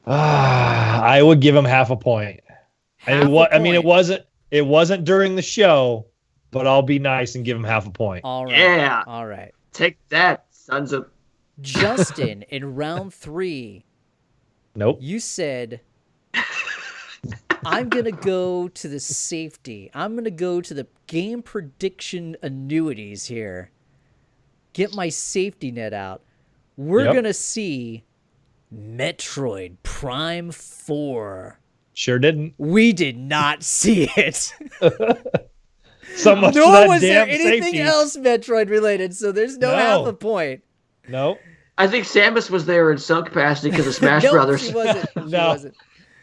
I would give him half a point. It wasn't during the show, but I'll be nice and give him half a point. All right. Yeah. All right. Take that, sons of... Justin, in round 3... Nope. You said, I'm going to go to the safety. I'm going to go to the game prediction annuities here. Get my safety net out. We're going to see Metroid Prime 4. Sure didn't. We did not see it. So much Nor for that was there damn anything safety. else Metroid related, so there's no half a point. Nope. I think Samus was there in some capacity because of Smash Brothers. She wasn't. She wasn't.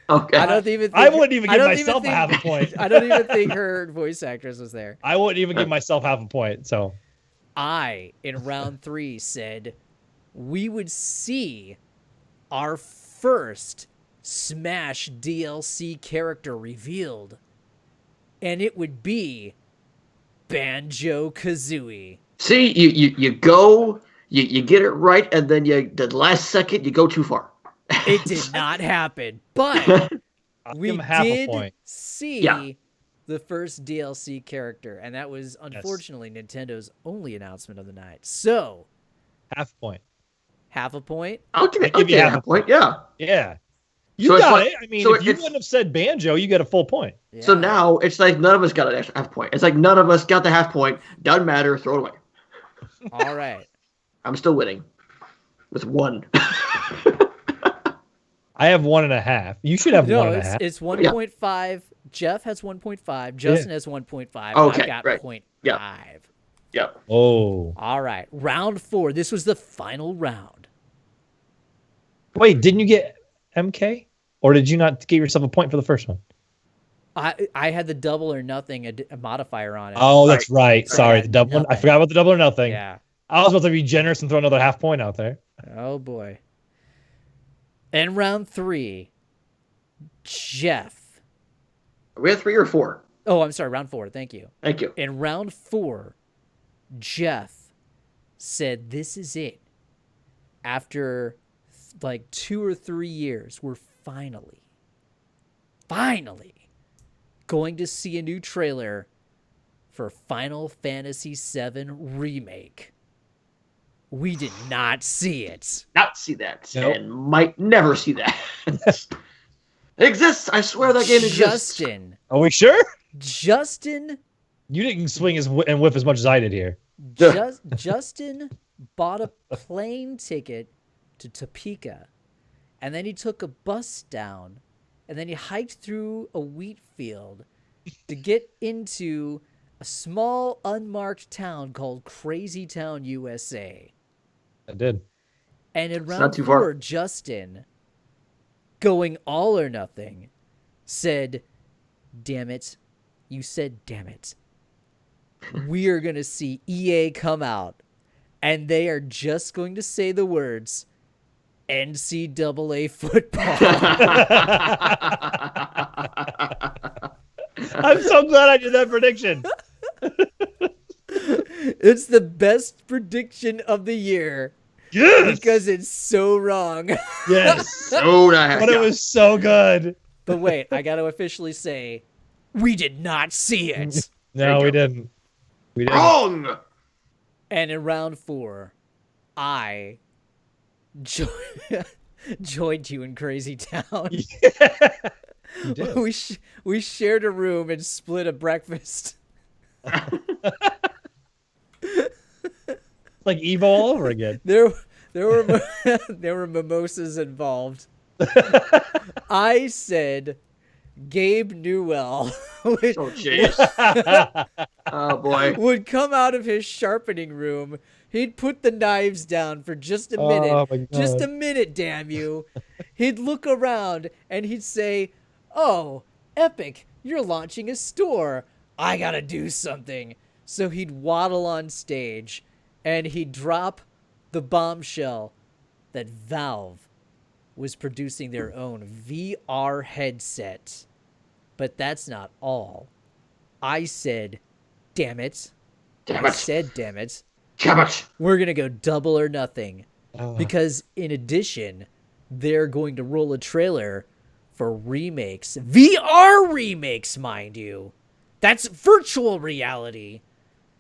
Okay. I wouldn't even give myself a half a point. I don't even think her voice actress was there. I wouldn't even give myself half a point. So, in round 3, said we would see our first Smash DLC character revealed, and it would be Banjo-Kazooie. See, you go. You get it right, and then the last second you go too far. It did not happen, but we did see the first DLC character, and that was unfortunately Nintendo's only announcement of the night. So, half a point. Half a point? I'll give you half a point. Yeah. Yeah. You got it. I mean, if you wouldn't have said Banjo, you get a full point. Yeah. So now it's like none of us got an extra half point. It's like none of us got the half point. Doesn't matter. Throw it away. All right. I'm still winning with 1. I have 1.5. You should have 1.5. It's 1.5. Yeah. Jeff has 1.5. Justin has 1.5. Okay, I've got 0.5. Yeah. Oh. All right. Round 4. This was the final round. Wait, didn't you get MK? Or did you not give yourself a point for the first one? I had the double or nothing a modifier on it. Oh, that's right. Sorry, the double. Nothing. I forgot about the double or nothing. Yeah. I was about to be generous and throw another half point out there. Oh boy. In round 3, Jeff. Are we at 3 or 4? Oh, I'm sorry, round 4. Thank you. Thank you. In round 4, Jeff said, "This is it. After like 2 or 3 years, we're finally going to see a new trailer for Final Fantasy VII Remake. We did not see it." Not see that. Nope. And might never see that. It exists. I swear that game exists. Justin. Are we sure? Justin. You didn't swing and whip as much as I did here. Justin bought a plane ticket to Topeka, and then he took a bus down, and then he hiked through a wheat field to get into a small unmarked town called Crazy Town, USA. I did. And in It's round not too 4, far. Justin, going all or nothing, said, "Damn it. You said damn it. We are going to see EA come out, and they are just going to say the words NCAA football." I'm so glad I did that prediction. It's the best prediction of the year. Yes. Because it's so wrong. Yes. So nice. But it was so good. But wait, I got to officially say, we did not see it. No, we didn't. We didn't. Wrong. And in round 4, I joined you in Crazy Town. You did. We shared a room and split a breakfast. Like Evo all over again. There were mimosas involved. I said Gabe Newell would, Oh, jeez. Oh, boy. would come out of his sharpening room. He'd put the knives down for just a minute. Oh, my God. Just a minute, damn you. He'd look around and he'd say, "Oh, Epic, you're launching a store. I gotta do something." So he'd waddle on stage and he'd drop the bombshell that Valve was producing their own VR headset. But that's not all. I said, damn it. Damn I it. said, damn it. Damn it. We're going to go double or nothing. Because in addition, they're going to roll a trailer for remakes. VR remakes, mind you. That's virtual reality.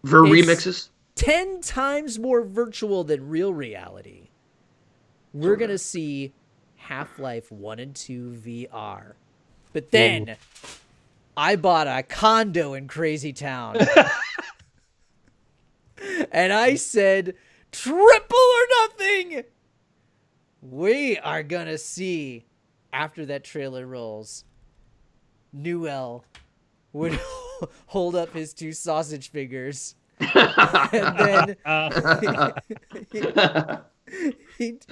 For It's remixes? 10 times more virtual than real reality. We're going to see Half-Life 1 and 2 VR. But then I bought a condo in Crazy Town. And I said, triple or nothing. We are going to see, after that trailer rolls, Newell would hold up his 2 sausage fingers. And then he'd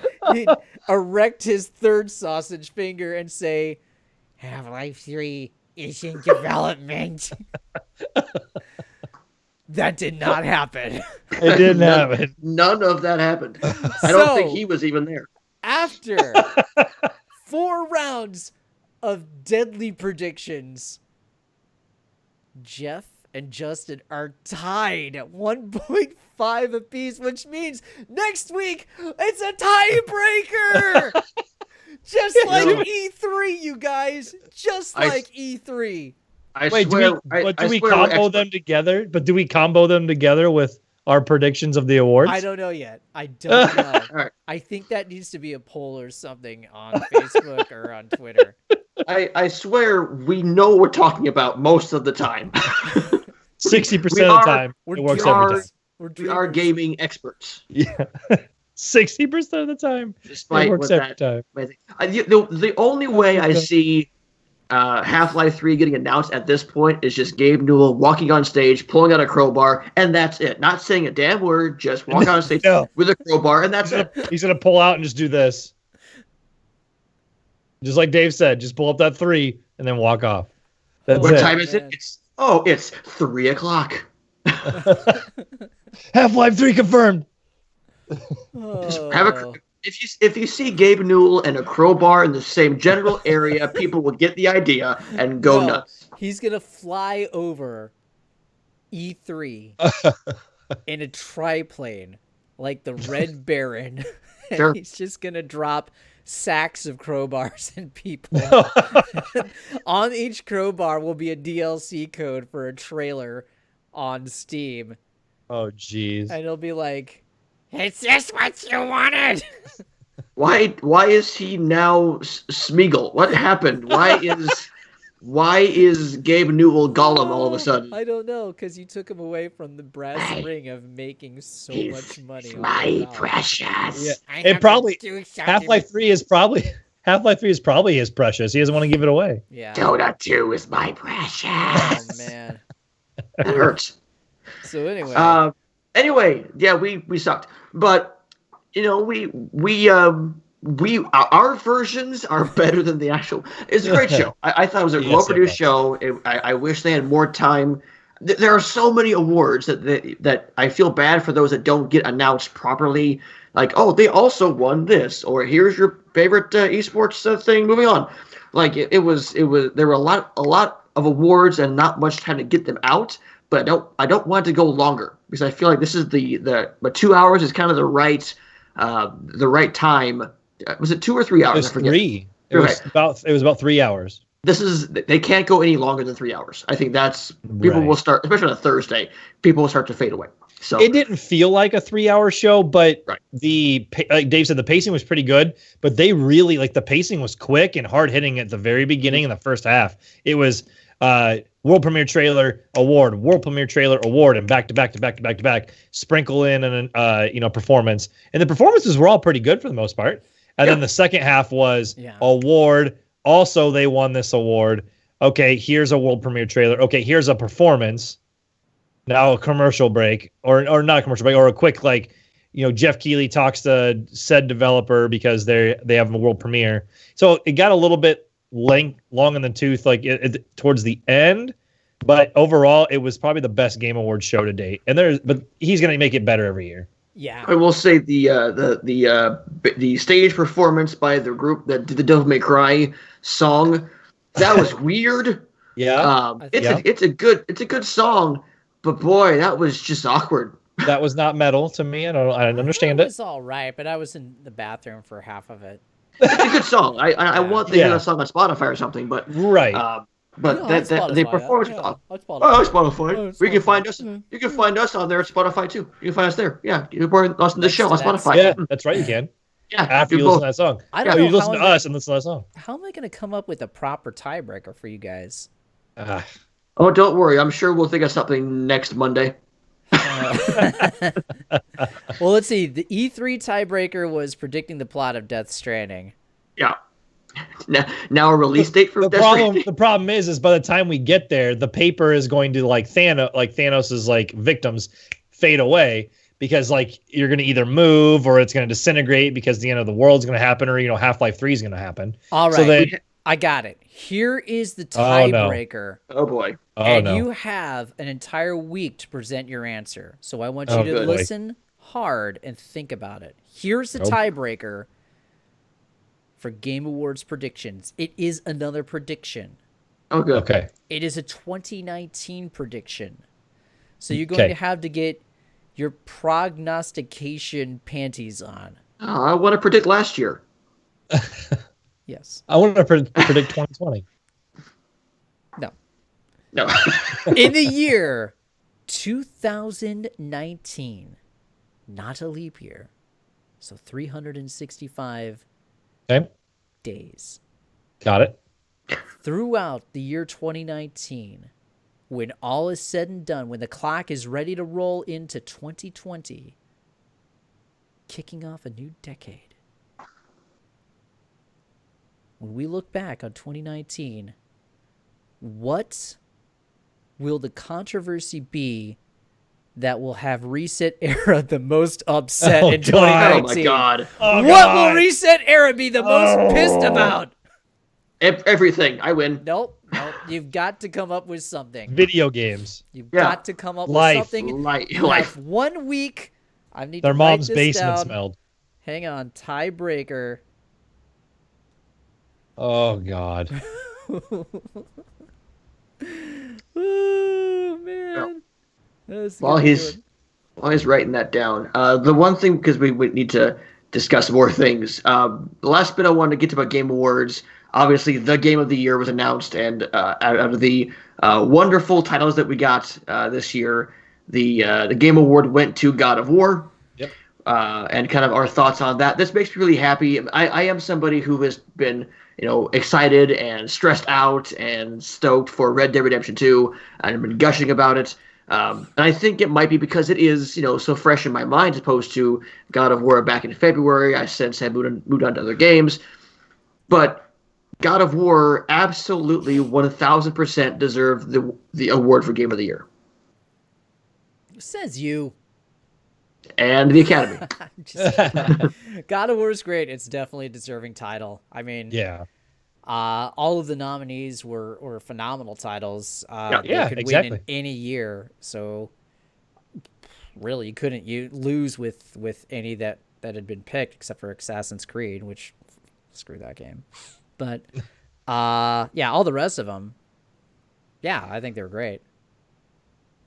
erect his 3rd sausage finger and say, Half-Life 3 is in development. That did not happen. It didn't happen. None of that happened. I don't think he was even there. After 4 rounds of deadly predictions, Jeff and Justin are tied at 1.5 apiece, which means next week it's a tiebreaker. Just like E3, you guys. Just like E3. Do we combo them together? But do we combo them together with our predictions of the awards? I don't know yet. I don't know. Right. I think that needs to be a poll or something on Facebook or on Twitter. I swear we know what we're talking about most of the time. 60% of the time, it works every time. We are gaming experts. Yeah. 60% of the time, Despite it works every time. The only way I see Half-Life 3 getting announced at this point is just Gabe Newell walking on stage, pulling out a crowbar, and that's it. Not saying a damn word, just walk on stage with a crowbar, and that's it. He's going to pull out and just do this. Just like Dave said, just pull up that 3 and then walk off. That's what it. time is it? It's 3 o'clock. Half-Life 3 confirmed. Just have if you see Gabe Newell and a crowbar in the same general area, people will get the idea and go nuts. He's gonna fly over E3 in a triplane like the Red Baron. And Sure. he's just gonna drop sacks of crowbars and people. On each crowbar will be a DLC code for a trailer on Steam. Oh, jeez. And it'll be like, "Is this what you wanted?" Why is he now Smeagol? What happened? Why is Gabe Newell Gollum all of a sudden? I don't know, because you took him away from the brass ring of making so much money. My precious. Yeah. It probably Half-Life 3 is probably his precious. He doesn't want to give it away. Yeah. Dota 2 is my precious. Oh man. That hurts. So anyway. Anyway, yeah, we sucked, but our versions are better than the actual. It's a great show. I thought it was a well-produced show. I wish they had more time. There are so many awards that I feel bad for those that don't get announced properly. Like, oh, they also won this, or here's your favorite esports thing. Moving on. Like it was. There were a lot of awards and not much time to get them out. But I don't want it to go longer because I feel like this is but 2 hours is kind of the right time. Was it 2 or 3 hours? It was 3. It was about 3 hours. They can't go any longer than 3 hours. I think people will start, especially on a Thursday, people will start to fade away. So it didn't feel like a 3-hour show, but like Dave said, the pacing was pretty good, but they really the pacing was quick and hard hitting at the very beginning in the first half. It was, world premiere trailer award, world premiere trailer award, and back to back, sprinkle in and performance, and the performances were all pretty good for the most part. And then the second half was award. Also, they won this award. Okay, here's a world premiere trailer. Okay, here's a performance. Now a commercial break, or not a commercial break, or a quick Jeff Keighley talks to said developer because they have a world premiere. So it got a little bit long in the tooth, towards the end, but overall it was probably the best Game Awards show to date. But he's going to make it better every year. Yeah, I will say the stage performance by the group that did the Devil May Cry song, that was weird. Yeah, it's a good song, but boy, that was just awkward. That was not metal to me. I didn't understand it. It was all right, but I was in the bathroom for half of it. It's a good song. I want to hear that song on Spotify or something, but the performance. Spotify. We can find us. You can find us on there at Spotify too. You can find us there. Yeah, you can listen to the show on Spotify. Yeah, that's right. You can. Yeah, after you listen to that song. I don't know. You listen to us and listen to that song. How am I going to come up with a proper tiebreaker for you guys? Oh, don't worry. I'm sure we'll think of something next Monday. Well, let's see. The E3 tiebreaker was predicting the plot of Death Stranding. Yeah. Now a release date for Death Stranding. The problem is by the time we get there, the paper is going to Thanos's victims fade away because you're going to either move or it's going to disintegrate because the end of the world's going to happen or Half-Life 3 is going to happen. All right. So I got it. Here is the tiebreaker. Oh boy. You have an entire week to present your answer. So I want you to listen hard and think about it. Here's the tiebreaker for Game Awards predictions. It is another prediction. Oh, good. Okay. It is a 2019 prediction. So you're going to have to get your prognostication panties on. Oh, I want to predict last year. Yes. I want to predict 2020. No. No. In the year 2019, not a leap year, so 365 days. Got it. Throughout the year 2019, when all is said and done, when the clock is ready to roll into 2020, kicking off a new decade, when we look back on 2019, what will the controversy be that will have Reset Era the most upset in 2019? Oh, my God. What will Reset Era be the most pissed about? Everything. I win. Nope. You've got to come up with something. Video games. You've got to come up with something. You have 1 week. I need Their to write mom's this basement down. smelled. Hang on. Tiebreaker. Oh, God. Oh, man. While he's writing that down, the one thing, because we need to discuss more things, the last bit I wanted to get to about Game Awards, obviously the Game of the Year was announced, and out of the wonderful titles that we got this year, the Game Award went to God of War. Yep. And kind of our thoughts on that. This makes me really happy. I am somebody who has been, excited and stressed out and stoked for Red Dead Redemption 2, and I've been gushing about it. And I think it might be because it is, so fresh in my mind as opposed to God of War back in February. I since had moved on to other games. But God of War absolutely 1,000% deserved the award for Game of the Year. Says you. And the Academy. God of War is great. It's definitely a deserving title. I mean, yeah. All of the nominees were phenomenal titles. Yeah, could exactly. win in any year. So really, you couldn't lose with any that had been picked except for Assassin's Creed, which screw that game. But all the rest of them, yeah, I think they were great.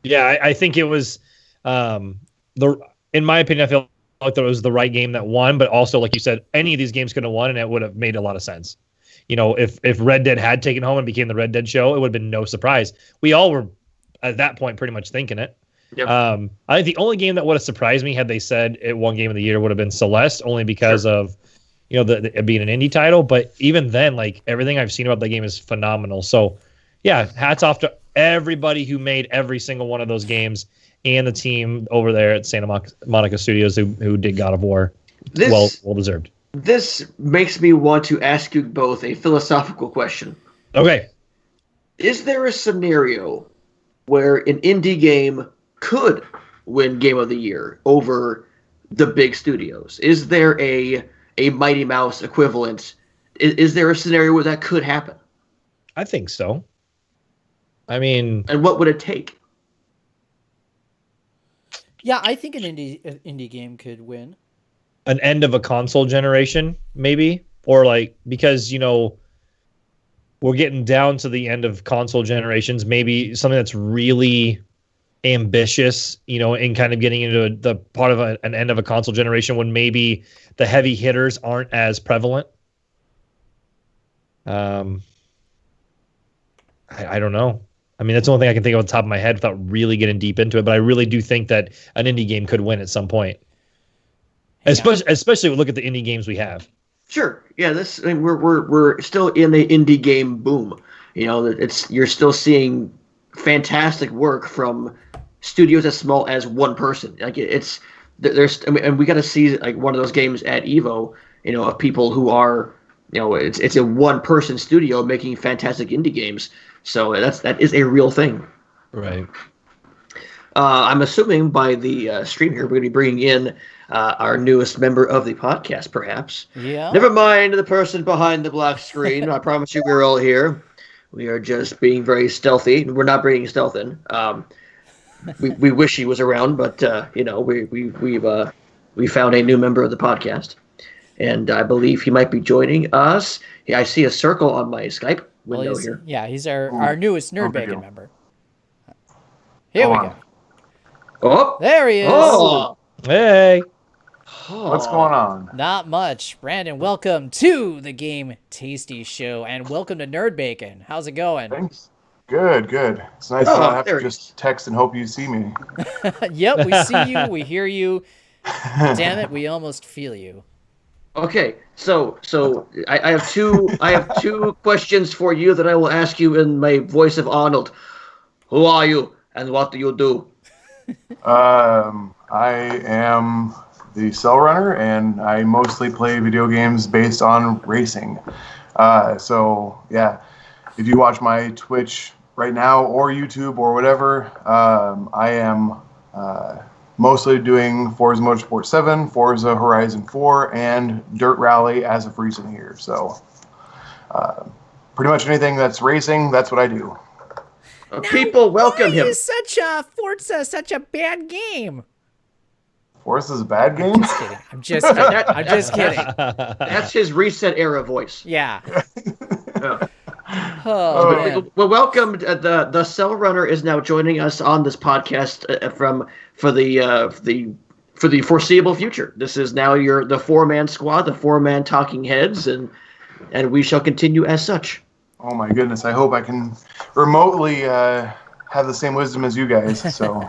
Yeah, I think it was in my opinion, I feel like that was the right game that won, but also, like you said, any of these games could have won, and it would have made a lot of sense. If Red Dead had taken home and became the Red Dead show, it would have been no surprise. We all were, at that point, pretty much thinking it. Yep. I think the only game that would have surprised me had they said it won Game of the Year would have been Celeste, only because of, it being an indie title. But even then, like, everything I've seen about the game is phenomenal. So, yeah, hats off to everybody who made every single one of those games, and the team over there at Santa Monica Studios who did God of War. Well deserved. This makes me want to ask you both a philosophical question. Okay. Is there a scenario where an indie game could win Game of the Year over the big studios? Is there a Mighty Mouse equivalent? Is there a scenario where that could happen? I think so. I mean... And what would it take? Yeah, I think an indie game could win. An end of a console generation, maybe? Or because, we're getting down to the end of console generations, maybe something that's really ambitious, and kind of getting into the part of an end of a console generation when maybe the heavy hitters aren't as prevalent. I don't know. I mean, that's the only thing I can think of on the top of my head without really getting deep into it. But I really do think that an indie game could win at some point. Especially look at the indie games we have. Sure. Yeah, we're still in the indie game boom. You're still seeing fantastic work from studios as small as one person. Like and we got to see like one of those games at Evo. Of people who are, it's a one person studio making fantastic indie games. So that is a real thing. Right. I'm assuming by the stream here, we're going to be bringing in our newest member of the podcast, perhaps. Yeah. Never mind the person behind the black screen. I promise you we're all here. We are just being very stealthy. We're not bringing stealth in. We wish he was around, but we found a new member of the podcast, and I believe he might be joining us. Yeah, I see a circle on my Skype window here. Yeah, he's our newest NerdBacon member. Here we go. Oh, there he is. Oh, hey. What's going on? Not much. Brandon, welcome to the Game Tasty Show, and welcome to NerdBacon. How's it going? Thanks. Good. It's nice to have to just text and hope you see me. Yep, we see you, we hear you. Damn it, we almost feel you. Okay, so I have two questions for you that I will ask you in my voice of Arnold. Who are you, and what do you do? I am the Cell Runner, and I mostly play video games based on racing. So yeah, if you watch my Twitch right now or YouTube or whatever, I am mostly doing Forza Motorsport 7, Forza Horizon 4, and Dirt Rally as of recent years. So pretty much anything that's racing, that's what I do. People welcome him. Why is Forza such a bad game? Forza's a bad game? I'm just kidding. I'm just kidding. That's his Reset Era voice. Yeah. Yeah. Oh, man. Well, welcome. The Cell Runner is now joining us on this podcast for the foreseeable future. This is now the 4-man squad, the 4-man talking heads, and we shall continue as such. Oh my goodness! I hope I can remotely have the same wisdom as you guys. So.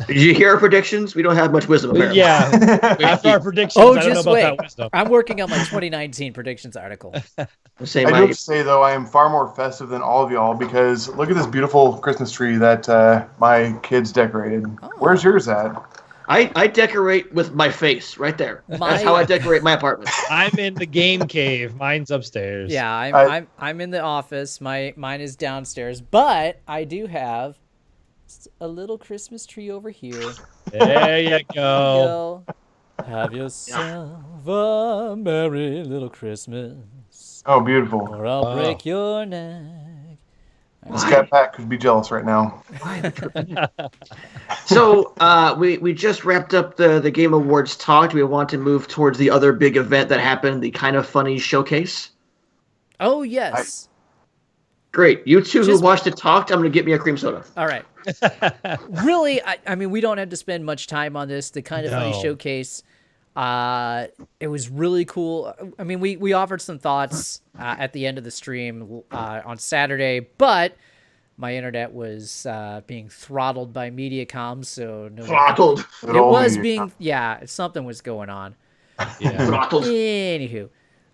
Did you hear our predictions? We don't have much wisdom, apparently. Yeah. After our predictions, I don't know about that wisdom. I'm working on my 2019 predictions article. I do have to say, though, I am far more festive than all of y'all because look at this beautiful Christmas tree that my kids decorated. Oh. Where's yours at? I decorate with my face right there. That's how I decorate my apartment. I'm in the game cave. Mine's upstairs. Yeah, I'm in the office. Mine is downstairs, but I do have a little Christmas tree over here. There you go. Have yourself a merry little Christmas. Oh, beautiful. Or I'll break your neck. This Cat Pat could be jealous right now. So we just wrapped up the Game Awards talk. Do we want to move towards the other big event that happened, the Kind of Funny showcase? Oh, yes. Great. You two who watched it talked, I'm going to get me a cream soda. All right. Really, I mean, we don't have to spend much time on this. The Kind of Funny showcase, it was really cool. I mean, we offered some thoughts at the end of the stream on Saturday, but my internet was being throttled by Mediacom, so throttled. It was being something was going on. Yeah. Throttled. Anywho.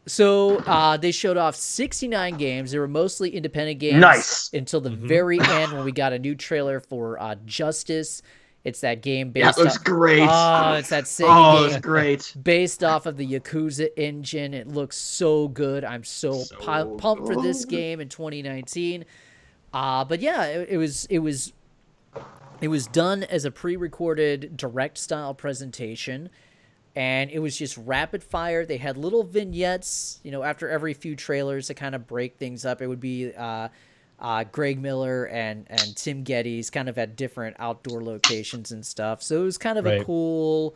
So they showed off 69 games. They were mostly independent games. Nice. Until the very end when we got a new trailer for Justice. It's that game based That looks great. Oh, it's that Sega game. It's great. Based off of the Yakuza engine. It looks so good. I'm so pumped for this game in 2019. But yeah, it was done as a pre-recorded direct style presentation. And it was just rapid fire. They had little vignettes, after every few trailers to kind of break things up. It would be Greg Miller and Tim Geddes kind of at different outdoor locations and stuff. So it was kind of a cool,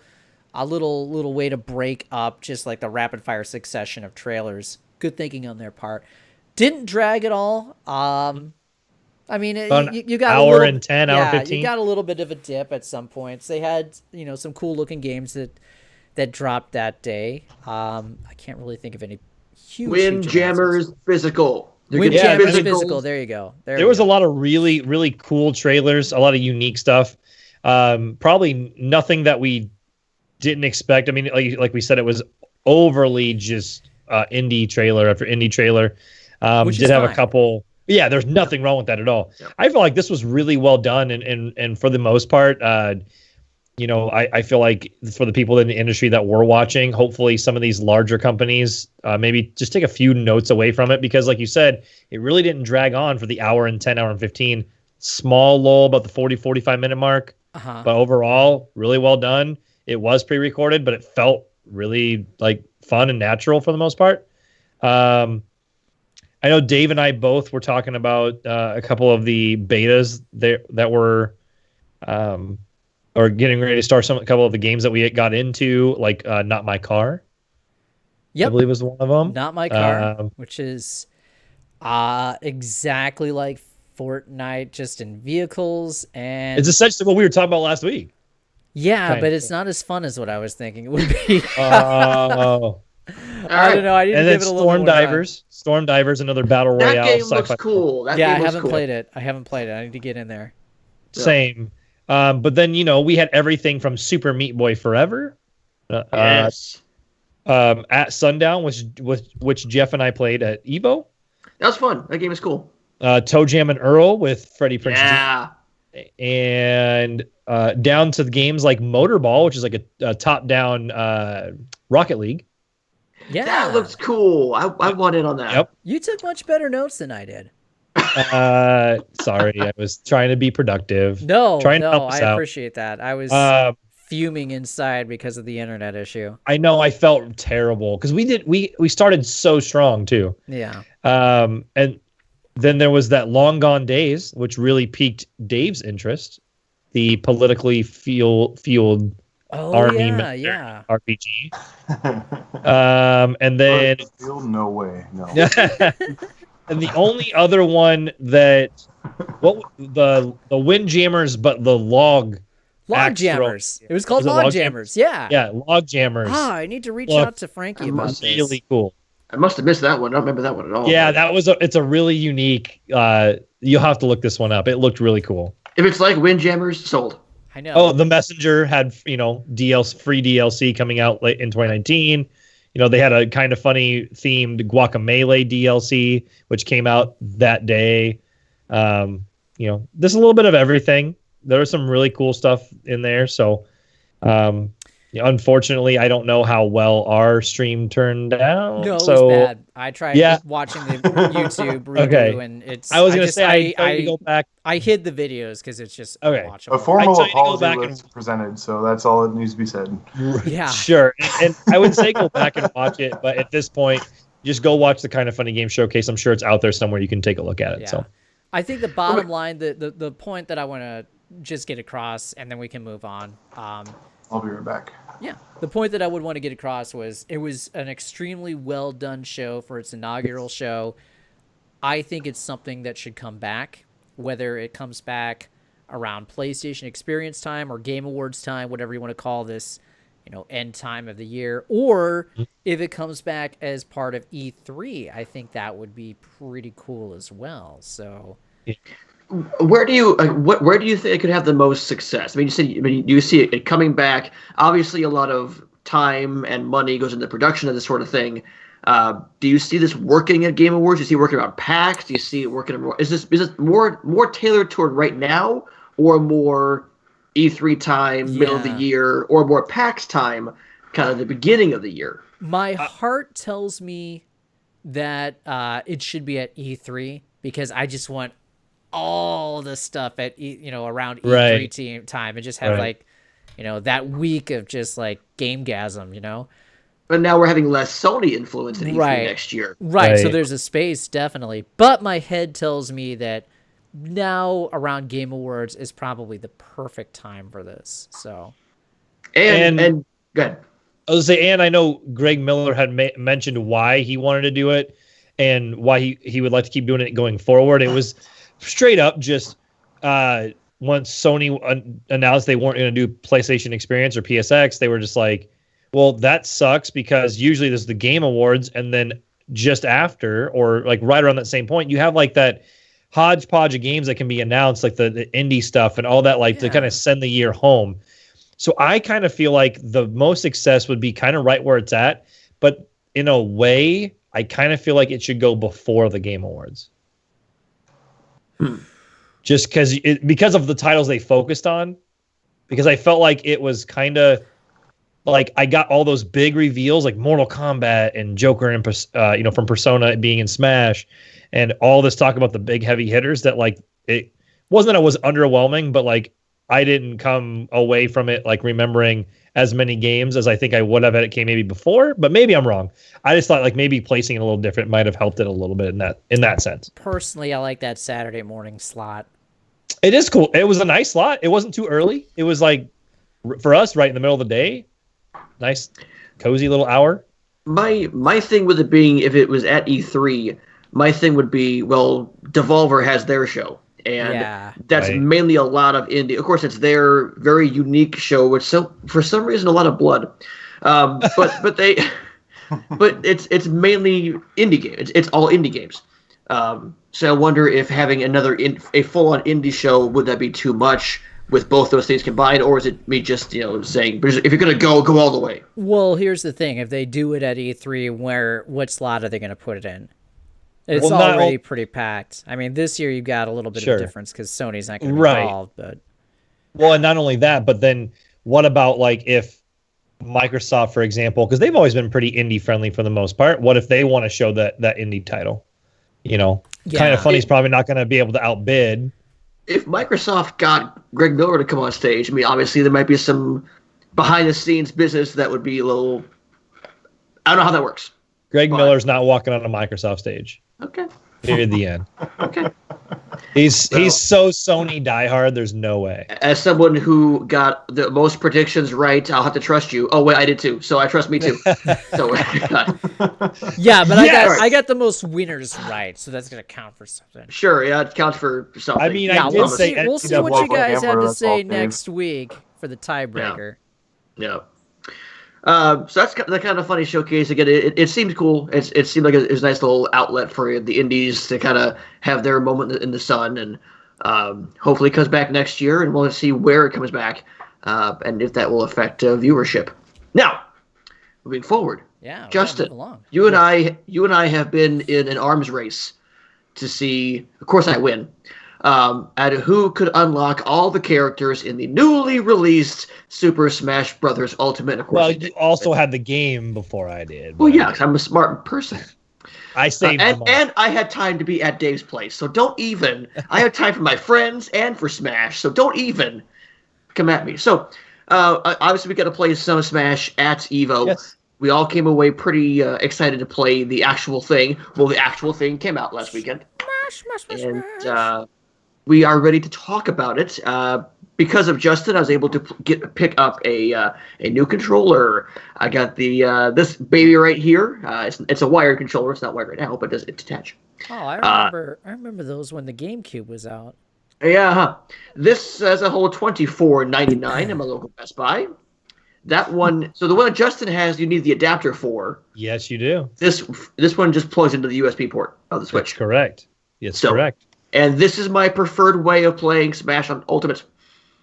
little way to break up just like the rapid fire succession of trailers. Good thinking on their part. Didn't drag at all. I mean, you got hour and 10, hour 15. You got a little bit of a dip at some points. They had, some cool looking games that dropped that day. I can't really think of any huge Windjammers Physical. Windjammers Physical. There you go. There was a lot of really, really cool trailers, a lot of unique stuff. Probably nothing that we didn't expect. I mean, like we said, it was overly just indie trailer after indie trailer. Which did have fine. A couple. Yeah, there's nothing wrong with that at all. Yep. I feel like this was really well done, and for the most part, I feel like for the people in the industry that were watching, hopefully some of these larger companies maybe just take a few notes away from it because, like you said, it really didn't drag on for the hour and 10, hour and 15. Small lull about the 40, 45-minute mark. But overall, really well done. It was pre-recorded, but it felt really fun and natural for the most part. I know Dave and I both were talking about a couple of the betas that were or getting ready to start a couple of the games that we got into, like Not My Car. Yep. I believe was one of them. Not My Car, which is exactly like Fortnite, just in vehicles. And it's essentially what we were talking about last week. Yeah, but it's not as fun as what I was thinking it would be. Oh. I don't know. I didn't give it a little more time. Storm Divers, another battle royale. That game looks cool. I haven't played it. I need to get in there. Same. But then, we had everything from Super Meat Boy Forever. Yes. At Sundown, which Jeff and I played at Evo. That was fun. That game is cool. Toe Jam and Earl with Freddie Prinze Jr. And down to the games like Motorball, which is like a top-down Rocket League. Yeah. That looks cool. I want in on that. Yep. You took much better notes than I did. Sorry, I was trying to be productive. I appreciate that. I was fuming inside because of the internet issue. I know. I felt terrible because we started so strong too. Yeah. And Then there was that Long Gone Days, which really piqued Dave's interest. The politically fueled army RPG. And then no way, no. And the only other one that the Windjammers, but the Log Jammers. It was called Log Jammers. Yeah. Yeah, Log Jammers. I need to reach out to Frankie about this. Really cool. I must have missed that one. I don't remember that one at all. Yeah, it's a really unique. You'll have to look this one up. It looked really cool. If it's like Windjammers, sold. I know. Oh, The Messenger had free DLC coming out late in 2019. They had a kind of funny themed Guacamelee DLC, which came out that day. There's a little bit of everything. There was some really cool stuff in there. So, unfortunately, I don't know how well our stream turned out. No, it was bad. I tried watching the YouTube redo, and it's. I was going to say I go back. I hid the videos because it's just unwatchable. A formal apology was presented, so that's all that needs to be said. Yeah, sure. And I would say go back and watch it, but at this point, just go watch the Kind of Funny Game Showcase. I'm sure it's out there somewhere. You can take a look at it. Yeah. So, I think the bottom line, the point that I want to just get across, and then we can move on. I'll be right back. Yeah, the point that I would want to get across was it was an extremely well done show for its inaugural show. I think it's something that should come back, whether it comes back around PlayStation Experience time or Game Awards time, whatever you want to call this, end time of the year, or if it comes back as part of E3, I think that would be pretty cool as well. So. Where do you think it could have the most success? I mean, you see it coming back. Obviously, a lot of time and money goes into the production of this sort of thing. Do you see this working at Game Awards? Do you see it working around PAX? Do you see it working? Is it more tailored toward right now, or more E3 time, middle of the year, or more PAX time, kind of the beginning of the year? My heart tells me that it should be at E3 because I just want all the stuff at around E3 time and just have that week of just like gamegasm, But now we're having less Sony influence in E3 next year. Right, so there's a space definitely. But my head tells me that now around Game Awards is probably the perfect time for this. So and go ahead. I was gonna say, and I know Greg Miller had mentioned why he wanted to do it and why he would like to keep doing it going forward. It was straight up just once Sony announced they weren't going to do PlayStation Experience or PSX, they were just like, well, that sucks because usually there's the Game Awards and then just after or like right around that same point, you have like that hodgepodge of games that can be announced, like the indie stuff and all that, to kind of send the year home. So I kind of feel like the most success would be kind of right where it's at, but in a way, I kind of feel like it should go before the Game Awards. Just because of the titles they focused on, because I felt like it was kind of like I got all those big reveals like Mortal Kombat and Joker and from Persona being in Smash and all this talk about the big heavy hitters that like it wasn't that it was underwhelming, but like I didn't come away from it like remembering as many games as I think I would have at it came maybe before, but maybe I'm wrong. I just thought like maybe placing it a little different might have helped it a little bit in that sense. Personally, I like that Saturday morning slot. It is cool. It was a nice slot. It wasn't too early. It was like for us right in the middle of the day. Nice, cozy little hour. My thing with it being if it was at E3, my thing would be Devolver has their show. And that's mainly a lot of indie. Of course, it's their very unique show, which for some reason a lot of blood. But it's mainly indie games. It's all indie games. So I wonder if having a full-on indie show, would that be too much with both those things combined, or is it me just saying if you're gonna go all the way? Well, here's the thing: if they do it at E3, what slot are they gonna put it in? It's already pretty packed. I mean, this year you've got a little bit of a difference because Sony's not going to be involved. But and not only that, but then what about like if Microsoft, for example, because they've always been pretty indie friendly for the most part. What if they want to show that indie title? Kind of Funny's probably not going to be able to outbid. If Microsoft got Greg Miller to come on stage, I mean, obviously there might be some behind the scenes business that would be a little. I don't know how that works. Greg Miller's not walking on a Microsoft stage. Okay. Period. The end. Okay. He's so Sony diehard. There's no way. As someone who got the most predictions right, I'll have to trust you. Oh wait, I did too. So I trust me too. So yeah, but Yes! I got the most winners right, so that's gonna count for something. sure, yeah, it counts for something. I mean, Yeah, I did we'll say see. We'll see what you guys have to say next week for the tiebreaker. Yeah. So that's the kind of funny showcase. Again, it seemed cool. It seemed like it was a nice little outlet for the indies to kind of have their moment in the sun, and hopefully it comes back next year, and we'll see where it comes back, and if that will affect viewership. Now, moving forward, Justin, you and I have been in an arms race to see. Of course, I win. At who could unlock all the characters in the newly released Super Smash Bros. Ultimate. Of course, well, you also had the game before I did. Well, yeah, 'cause I'm a smart person. I saved them all. And I had time to be at Dave's place, so don't even. I had time for my friends and for Smash, so don't even come at me. So, obviously, we got to play some Smash at EVO. Yes. We all came away pretty excited to play the actual thing. Well, the actual thing came out last weekend. And we are ready to talk about it. Because of Justin, I was able to pick up a new controller. I got the this baby right here. It's a wired controller. It's not wired right now, but it detach. Oh, I remember those when the GameCube was out. Yeah, huh. This has a whole $24.99 in my local Best Buy. That one, so the one that Justin has, you need the adapter for. Yes, you do. This one just plugs into the USB port of the Switch. That's correct. Yes, correct. And this is my preferred way of playing Smash on Ultimate.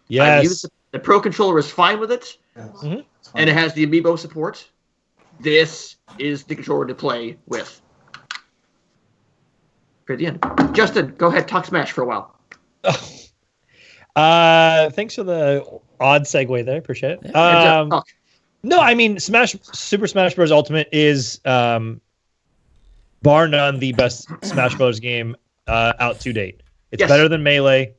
Yes. I've used the Pro Controller is fine with it, Mm-hmm. and it has the Amiibo support. This is the controller to play with. For the end. Justin, go ahead, talk Smash for a while. Thanks for the odd segue there. Appreciate it. No, I mean, Super Smash Bros. Ultimate is, bar none, the best Smash Bros. Game out to date. It's better than Melee.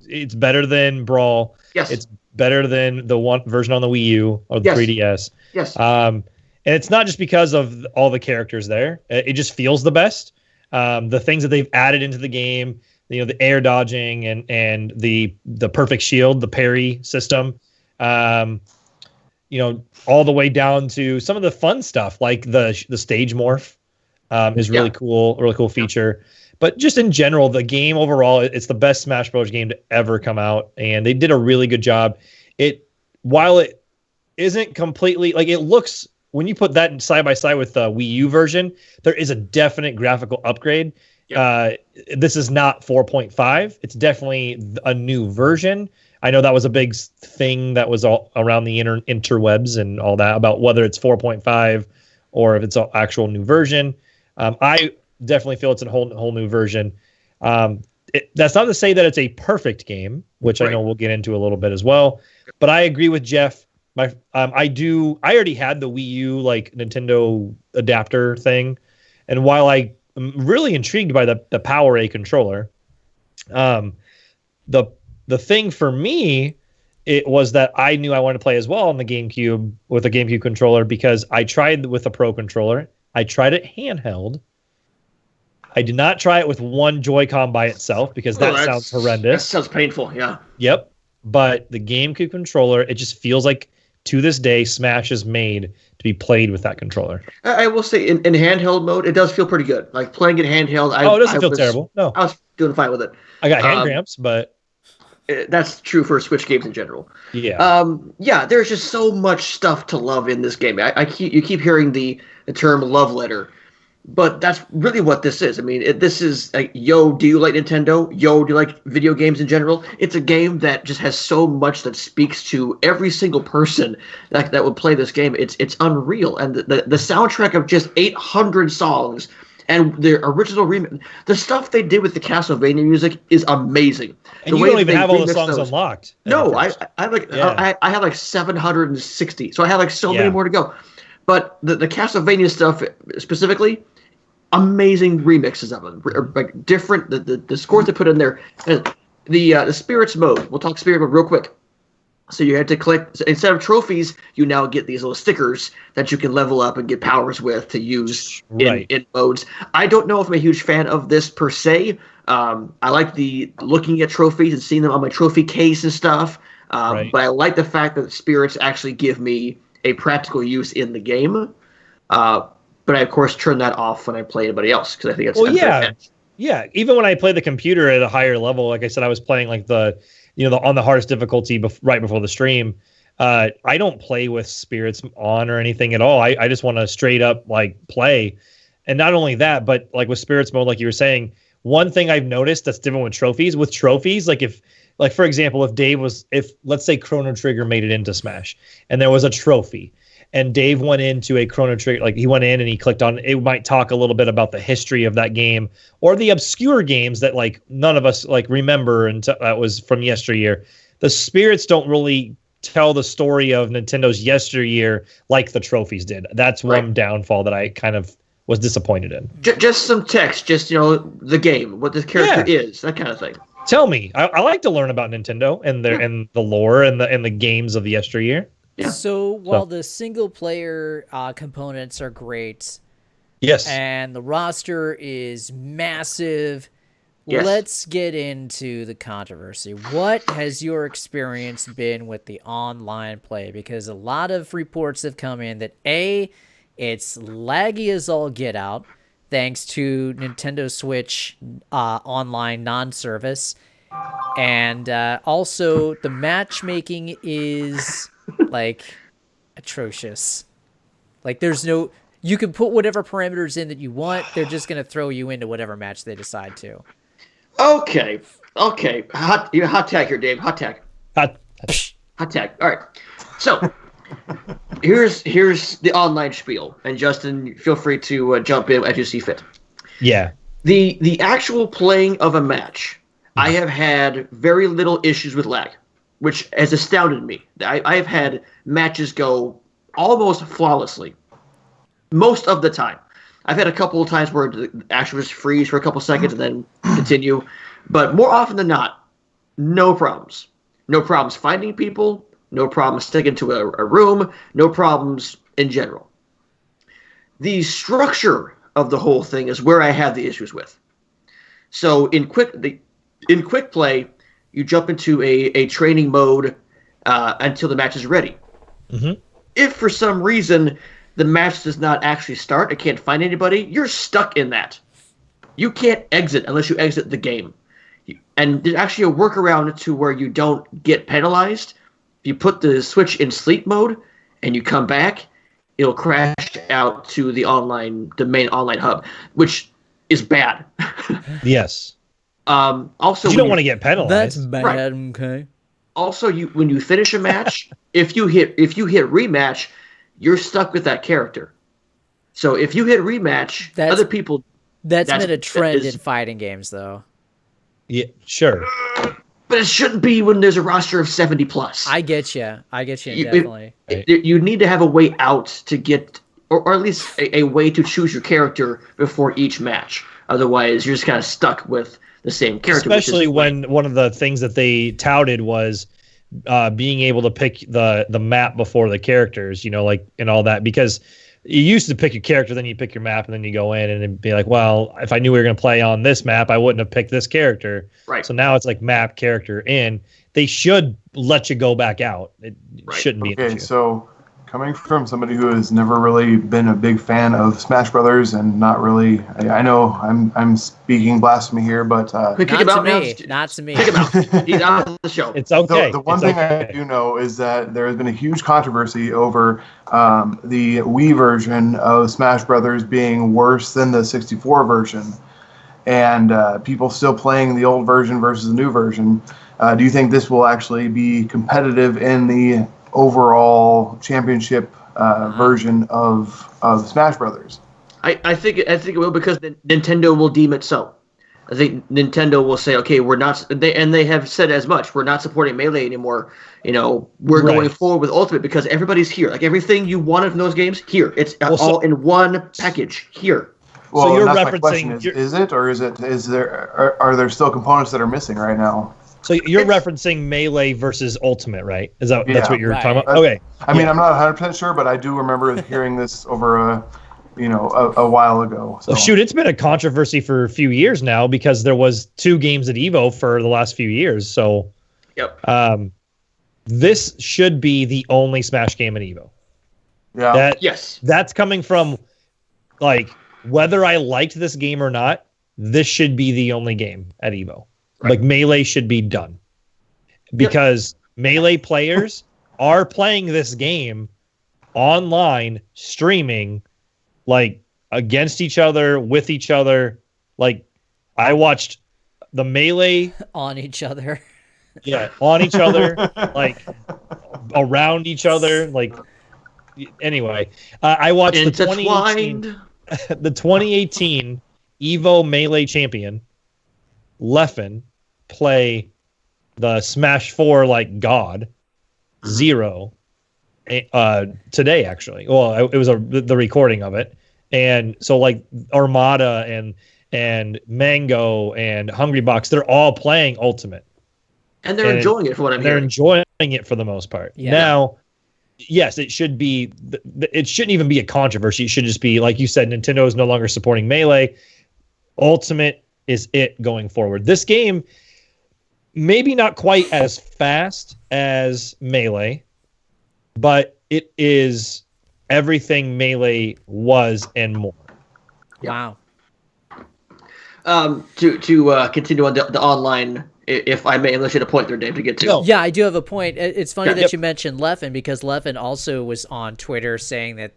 It's better than Brawl. Yes. It's better than the one version on the Wii U or the 3DS. Yes. And it's not just because of all the characters there. It just feels the best. The things that they've added into the game, the air dodging and the perfect shield, the parry system, all the way down to some of the fun stuff like the stage morph is really cool feature. But just in general, the game overall, it's the best Smash Bros. Game to ever come out, and they did a really good job. While it isn't completely like it looks when you put that side by side with the Wii U version, there is a definite graphical upgrade. This is not 4.5. It's definitely a new version. I know that was a big thing that was all around the interwebs and all that about whether it's 4.5 or if it's an actual new version. I definitely feel it's a whole new version. That's not to say that it's a perfect game, which I know we'll get into a little bit as well. But I agree with Jeff. I already had the Wii U Nintendo adapter thing, and while I am really intrigued by the PowerA controller, the thing for me it was that I knew I wanted to play as well on the GameCube with a GameCube controller because I tried with a Pro controller. I tried it handheld. I did not try it with one Joy-Con by itself because that sounds horrendous. That sounds painful, yeah. Yep. But the GameCube controller, it just feels like to this day, Smash is made to be played with that controller. I will say in handheld mode, it does feel pretty good. Like playing it handheld, it doesn't feel terrible. No. I was doing fine with it. I got hand cramps, but that's true for Switch games in general. Yeah. There's just so much stuff to love in this game. You keep hearing the term love letter. But that's really what this is. I mean, this is like, yo, do you like Nintendo? Yo, do you like video games in general? It's a game that just has so much that speaks to every single person that would play this game. It's unreal. And the soundtrack of just 800 songs and the original remix, the stuff they did with the Castlevania music is amazing. And you don't even have all the songs unlocked. No, I have like 760. So I have like so many more to go. But the Castlevania stuff specifically, amazing remixes of them, like different the scores they put in there. The spirits mode. We'll talk spirit mode real quick. So you had to collect, instead of trophies, you now get these little stickers that you can level up and get powers with to use in modes. I don't know if I'm a huge fan of this per se. I like the looking at trophies and seeing them on my trophy case and stuff. But I like the fact that spirits actually give me a practical use in the game. But I, of course, turn that off when I play anybody else because I think it's unfair. Yeah. Even when I play the computer at a higher level, like I said, I was playing like on the hardest difficulty right before the stream. I don't play with spirits on or anything at all. I just want to straight up like play. And not only that, but like with spirits mode, like you were saying, one thing I've noticed that's different with trophies, like for example, if let's say Chrono Trigger made it into Smash and there was a trophy and Dave went into a Chrono Trigger, like he went in and he clicked on it, might talk a little bit about the history of that game or the obscure games that like none of us like remember and that was from yesteryear. The spirits don't really tell the story of Nintendo's yesteryear like the trophies did. That's one downfall that I kind of was disappointed in. Just some text, just the game, what the character is, that kind of thing. Tell me, I like to learn about Nintendo and and the lore and the games of the yesteryear. Yeah. So while the single player components are great, yes, and the roster is massive, yes, let's get into the controversy. What has your experience been with the online play? Because a lot of reports have come in that it's laggy as all get out, thanks to Nintendo Switch online non-service, and also the matchmaking is like atrocious. Like you can put whatever parameters in that you want. They're just going to throw you into whatever match they decide to. Okay. Hot tag here, Dave. Hot tag. Hot tag. All right. So here's the online spiel, and Justin, feel free to jump in as you see fit. Yeah. The actual playing of a match, I have had very little issues with lag, which has astounded me. I have had matches go almost flawlessly most of the time. I've had a couple of times where the action just freeze for a couple seconds and then continue. But more often than not, no problems. No problems finding people. No problems sticking to a room. No problems in general. The structure of the whole thing is where I have the issues with. So in quick play, you jump into a training mode until the match is ready. Mm-hmm. If for some reason the match does not actually start, I can't find anybody, you're stuck in that. You can't exit unless you exit the game. And there's actually a workaround to where you don't get penalized. If you put the Switch in sleep mode and you come back, it'll crash out to the main online hub, which is bad. Yes. Also, you don't want to get penalized. That's bad. Right. Okay. Also, when you finish a match, if you hit rematch, you're stuck with that character. So if you hit rematch, other people. That's been a trend in fighting games, though. Yeah, sure. But it shouldn't be when there's a roster of 70 plus. I get you. Definitely. You need to have a way out to get, or at least a way to choose your character before each match. Otherwise, you're just kind of stuck with the same character. Especially when one of the things that they touted was being able to pick the map before the characters, like and all that, because you used to pick your character, then you pick your map, and then you go in and it'd be like, well, if I knew we were going to play on this map, I wouldn't have picked this character. Right. So now it's like map, character, in. They should let you go back out. It shouldn't be an issue. Okay, so coming from somebody who has never really been a big fan of Smash Brothers and not really, I know I'm speaking blasphemy here, but not to me. Kick him out. He's out of the show. It's okay. The one thing I do know is that there has been a huge controversy over the Wii version of Smash Brothers being worse than the 64 version, and people still playing the old version versus the new version. Do you think this will actually be competitive in the overall championship version of Smash Brothers? I think it will, because Nintendo will deem it so. I think Nintendo will say, okay, we're not, they have said as much. We're not supporting Melee anymore. We're going forward with Ultimate because everybody's here. Like everything you wanted from those games, here. It's all in one package here. Well, so you're referencing. Is it, or are there still components that are missing right now? So you're referencing Melee versus Ultimate, right? That's what you're talking about? Okay. I mean, I'm not 100% sure, but I do remember hearing this over a while ago. So. Well, shoot, it's been a controversy for a few years now because there was 2 games at EVO for the last few years. So, this should be the only Smash game at EVO. Yeah. That's coming from, like, whether I liked this game or not, this should be the only game at EVO. Right. Like, Melee should be done. Because Melee players are playing this game online, streaming, like, against each other, with each other. Like, I watched the Melee... on each other. Yeah, on each other, like, around each other. Like, anyway, I watched the 2018 EVO Melee champion, Leffen, play the Smash 4 like God, Zero, today, actually. Well, it was the recording of it. And so, like, Armada and Mango and Hungry Box, they're all playing Ultimate. And they're enjoying it for what I'm hearing. They're enjoying it for the most part. Yeah. Now, yes, it should be. It shouldn't even be a controversy. It should just be, like you said, Nintendo is no longer supporting Melee. Ultimate is it going forward. This game, maybe not quite as fast as Melee, but it is everything Melee was and more. Wow. To continue on the online, if I may, unless you had a point there, Dave, to get to. No. Yeah, I do have a point. It's funny that you mentioned Leffen, because Leffen also was on Twitter saying that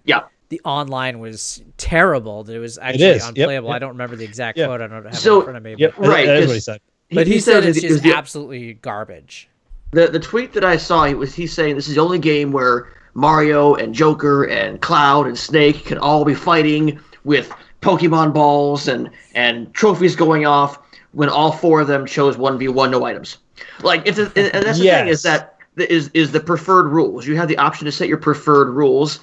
the online was terrible, that it was actually unplayable. I don't remember the exact quote. I don't have it in front of me. Right. That's what he said. But he said it's just absolutely garbage. The tweet that I saw, he's saying this is the only game where Mario and Joker and Cloud and Snake can all be fighting with Pokemon balls and trophies going off when all 4 of them chose 1v1, no items. Like, and that's the thing, is that is the preferred rules. You have the option to set your preferred rules,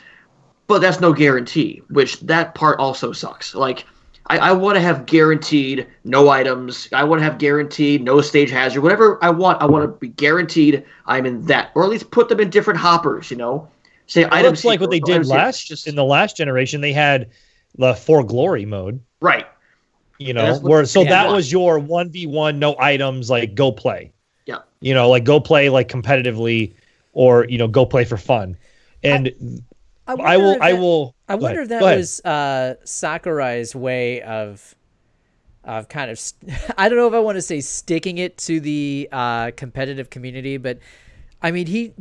but that's no guarantee, which that part also sucks. Like, I want to have guaranteed no items. I want to have guaranteed no stage hazard. Whatever I want to be guaranteed I'm in that. Or at least put them in different hoppers, Say items. Looks like what they did in the last generation. They had the For Glory mode. Right. That was your 1v1, no items, like, go play. Yeah. Like, go play, like, competitively, or, go play for fun. And I wonder if that was Sakurai's way of kind of, I don't know if I want to say sticking it to the competitive community, but I mean,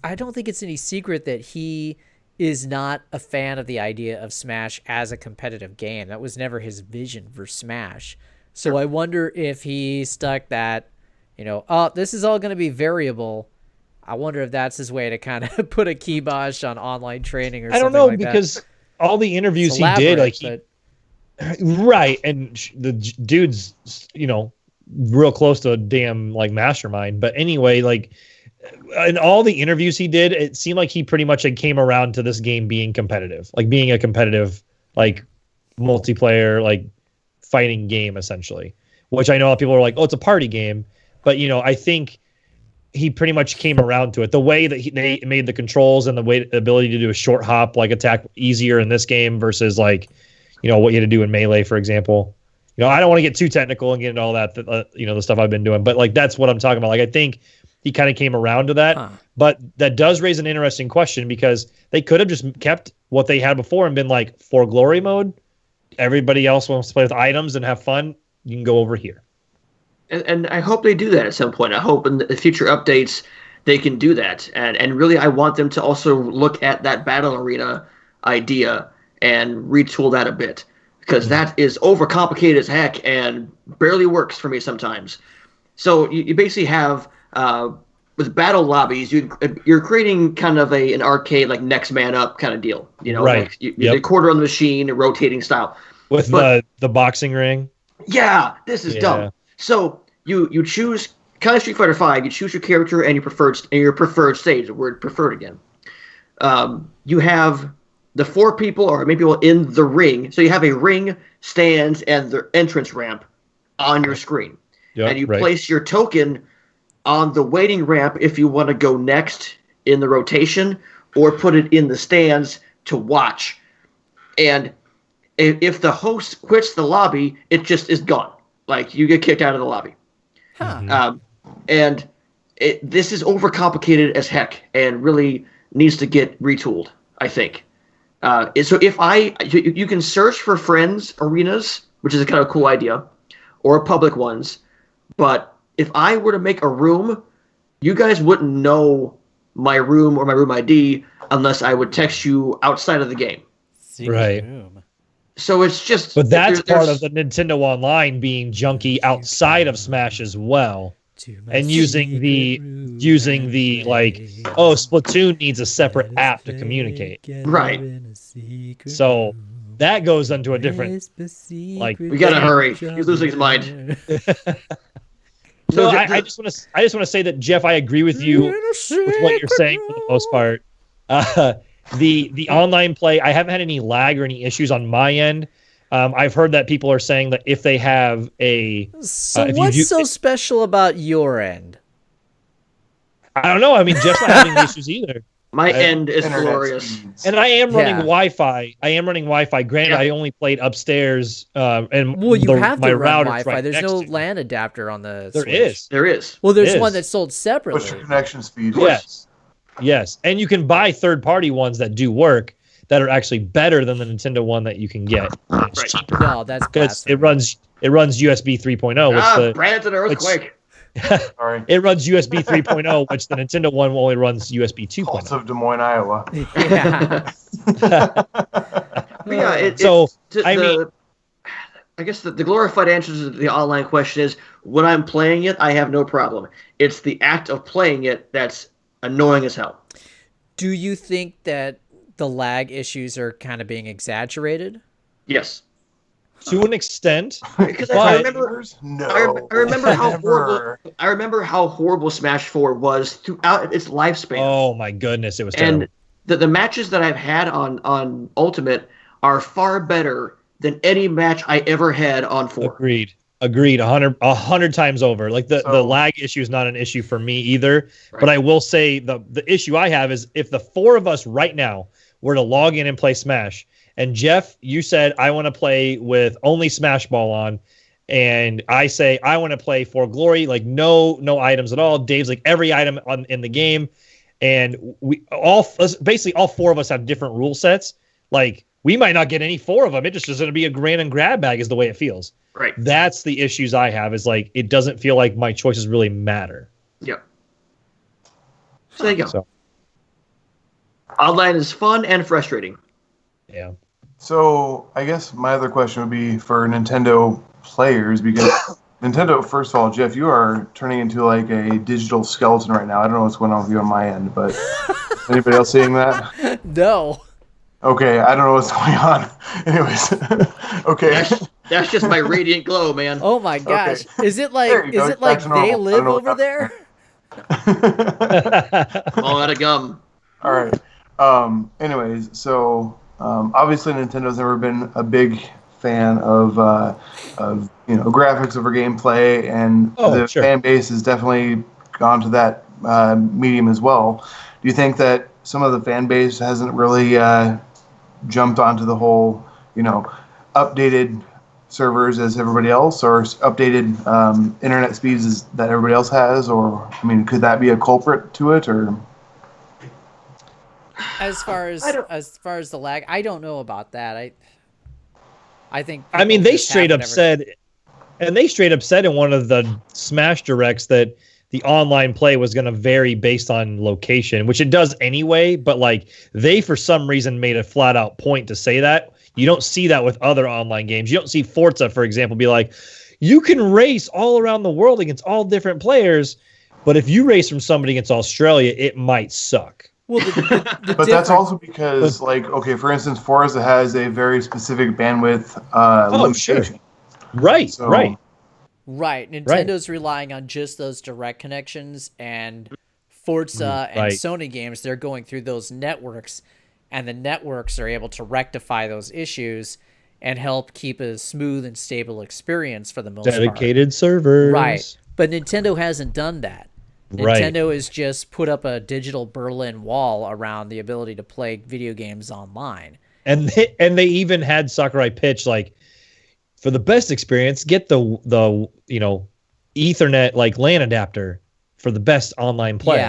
I don't think it's any secret that he is not a fan of the idea of Smash as a competitive game. That was never his vision for Smash. So I wonder if he stuck that, this is all going to be variable. I wonder if that's his way to kind of put a kibosh on online training or something like that. I don't know, because all the interviews he did, like, right, and the dude's, real close to a damn, like, mastermind. But anyway, like, in all the interviews he did, it seemed like he pretty much came around to this game being competitive, like being a competitive, like, multiplayer, like, fighting game, essentially. Which I know a lot of people are like, oh, it's a party game. But, I think he pretty much came around to it. The way that they made the controls and the ability to do a short hop, like, attack easier in this game versus, like, what you had to do in Melee, for example. I don't want to get too technical and get into all that, the stuff I've been doing. But, like, that's what I'm talking about. Like, I think he kind of came around to that. But that does raise an interesting question, because they could have just kept what they had before and been like, For Glory mode, everybody else wants to play with items and have fun, you can go over here. And I hope they do that at some point. I hope in the future updates they can do that. And really, I want them to also look at that battle arena idea and retool that a bit, because that is overcomplicated as heck and barely works for me sometimes. So you basically have, with battle lobbies, you're creating kind of an arcade, like, next man up kind of deal. Right. Like the quarter on the machine, a rotating style. With the boxing ring. Yeah, this is dumb. So you choose, kind of Street Fighter V, you choose your character and your preferred stage, the word preferred again. You have the 4 people, or maybe in the ring. So you have a ring, stands, and the entrance ramp on your screen. Yep, and you place your token on the waiting ramp if you want to go next in the rotation, or put it in the stands to watch. And if the host quits the lobby, it just is gone. Like, you get kicked out of the lobby. And this is overcomplicated as heck and really needs to get retooled, I think. So you can search for friends arenas, which is a kind of cool idea, or public ones. But if I were to make a room, you guys wouldn't know my room or my room ID unless I would text you outside of the game. Right. So it's just... But that's part of the Nintendo Online being junky outside of Smash as well. And using the like, oh, Splatoon needs a separate app to communicate. Right. So that goes into a different, like, we gotta hurry. He's losing his mind. No, I just want to say that, Jeff, I agree with you with what you're saying for the most part. The online play, I haven't had any lag or any issues on my end. I've heard that people are saying that if they have a... So what's so special about your end? I don't know. I mean, Jeff's not having issues either. My end is glorious. Speeds. And I am running Wi-Fi. Granted, I only played upstairs, and you have my to run router's Wi-Fi. right There's next no to LAN adapter on the Switch. There is. Well, there's It one is. that's sold What's separately. your connection speed? Yes, and you can buy third-party ones that do work that are actually better than the Nintendo one that you can get. It's Right. cheaper No, that's because it blasphemy. runs USB 3.0. Brandon earthquake. Sorry. It runs USB 3.0, which the Nintendo one only runs USB 2.0. Pulse of Des Moines, Iowa. Yeah. I guess the glorified answer to the online question is, when I'm playing it, I have no problem. It's the act of playing it that's annoying as hell. Do you think that the lag issues are kind of being exaggerated? Yes. To an extent, Because but I remember how Never. horrible. I remember how horrible Smash 4 was throughout its lifespan. oh my goodness, it was terrible. And the matches that I've had on Ultimate are far better than any match I ever had on 4. Agreed. 100 times over. Like the lag issue is not an issue for me either. Right. But I will say the issue I have is if the four of us right now were to log in and play Smash, and Jeff, you said I want to play with only Smash Ball on, and I say I want to play For Glory, like no items at all. Dave's like every item in the game, and basically all four of us have different rule sets. Like we might not get any four of them. It just is going to be a grand and grab bag is the way it feels. Right. That's the issues I have, is like it doesn't feel like my choices really matter. Yep. So there you go. So, Online is fun and frustrating. yeah. So I guess my other question would be for Nintendo players, because Nintendo, first of all, Jeff, you are turning into like a digital skeleton right now. I don't know what's going on with you on my end, but anybody else seeing that? No. Okay, I don't know what's going on. Anyways, okay. That's just my radiant glow, man. Oh my gosh. Okay. Is it There like you go. is it like Back to normal. they I don't live know what over there? All out of gum. All right. Anyways, so obviously Nintendo's never been a big fan of graphics over gameplay, and the fan base has definitely gone to that medium as well. Do you think that some of the fan base hasn't really jumped onto the whole, updated servers as everybody else, or updated internet speeds that everybody else has? Or, I mean, could that be a culprit to it? Or As far as the lag, I don't know about that. I think. I mean, people they just straight have up said in one of the Smash Directs that the online play was going to vary based on location, which it does anyway. But like they, for some reason, made a flat out point to say that. You don't see that with other online games. You don't see Forza, for example, be like, you can race all around the world against all different players, but if you race from somebody against Australia, it might suck. Well, but that's also because, for instance, Forza has a very specific bandwidth limitation. Sure. Right, So, right. Right. Nintendo's relying on just those direct connections, and Forza and Sony games, they're going through those networks, and the networks are able to rectify those issues and help keep a smooth and stable experience for the most part. Dedicated servers. Right. But Nintendo hasn't done that. Nintendo has just put up a digital Berlin Wall around the ability to play video games online. And they even had Sakurai pitch like, for the best experience, get the Ethernet like LAN adapter for the best online play.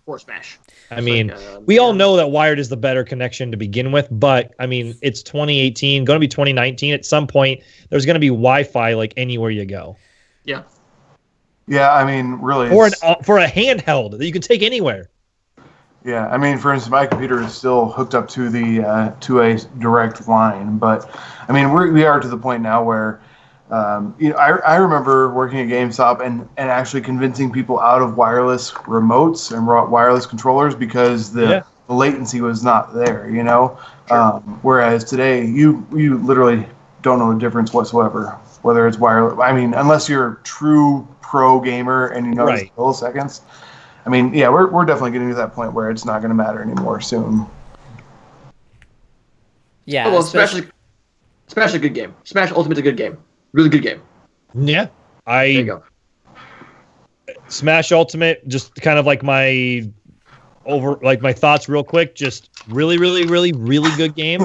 Or Smash. I mean, we all know that wired is the better connection to begin with, but I mean, it's 2018, going to be 2019. At some point, there's going to be Wi-Fi like anywhere you go. Yeah. Yeah, I mean, really. For a handheld that you can take anywhere. Yeah, I mean, for instance, my computer is still hooked up to the to a direct line, but I mean, we are to the point now where, I remember working at GameStop and actually convincing people out of wireless remotes and wireless controllers because the latency was not there, Sure. Whereas today, you literally don't know the difference whatsoever, whether it's wireless. I mean, unless you're a true pro gamer and you know the milliseconds. I mean, yeah, we're definitely getting to that point where it's not going to matter anymore soon. Yeah, well, especially a good game. Smash Ultimate's a good game, really good game. Yeah, there you go. Smash Ultimate, just kind of like my thoughts real quick. Just really, really, really, really good game.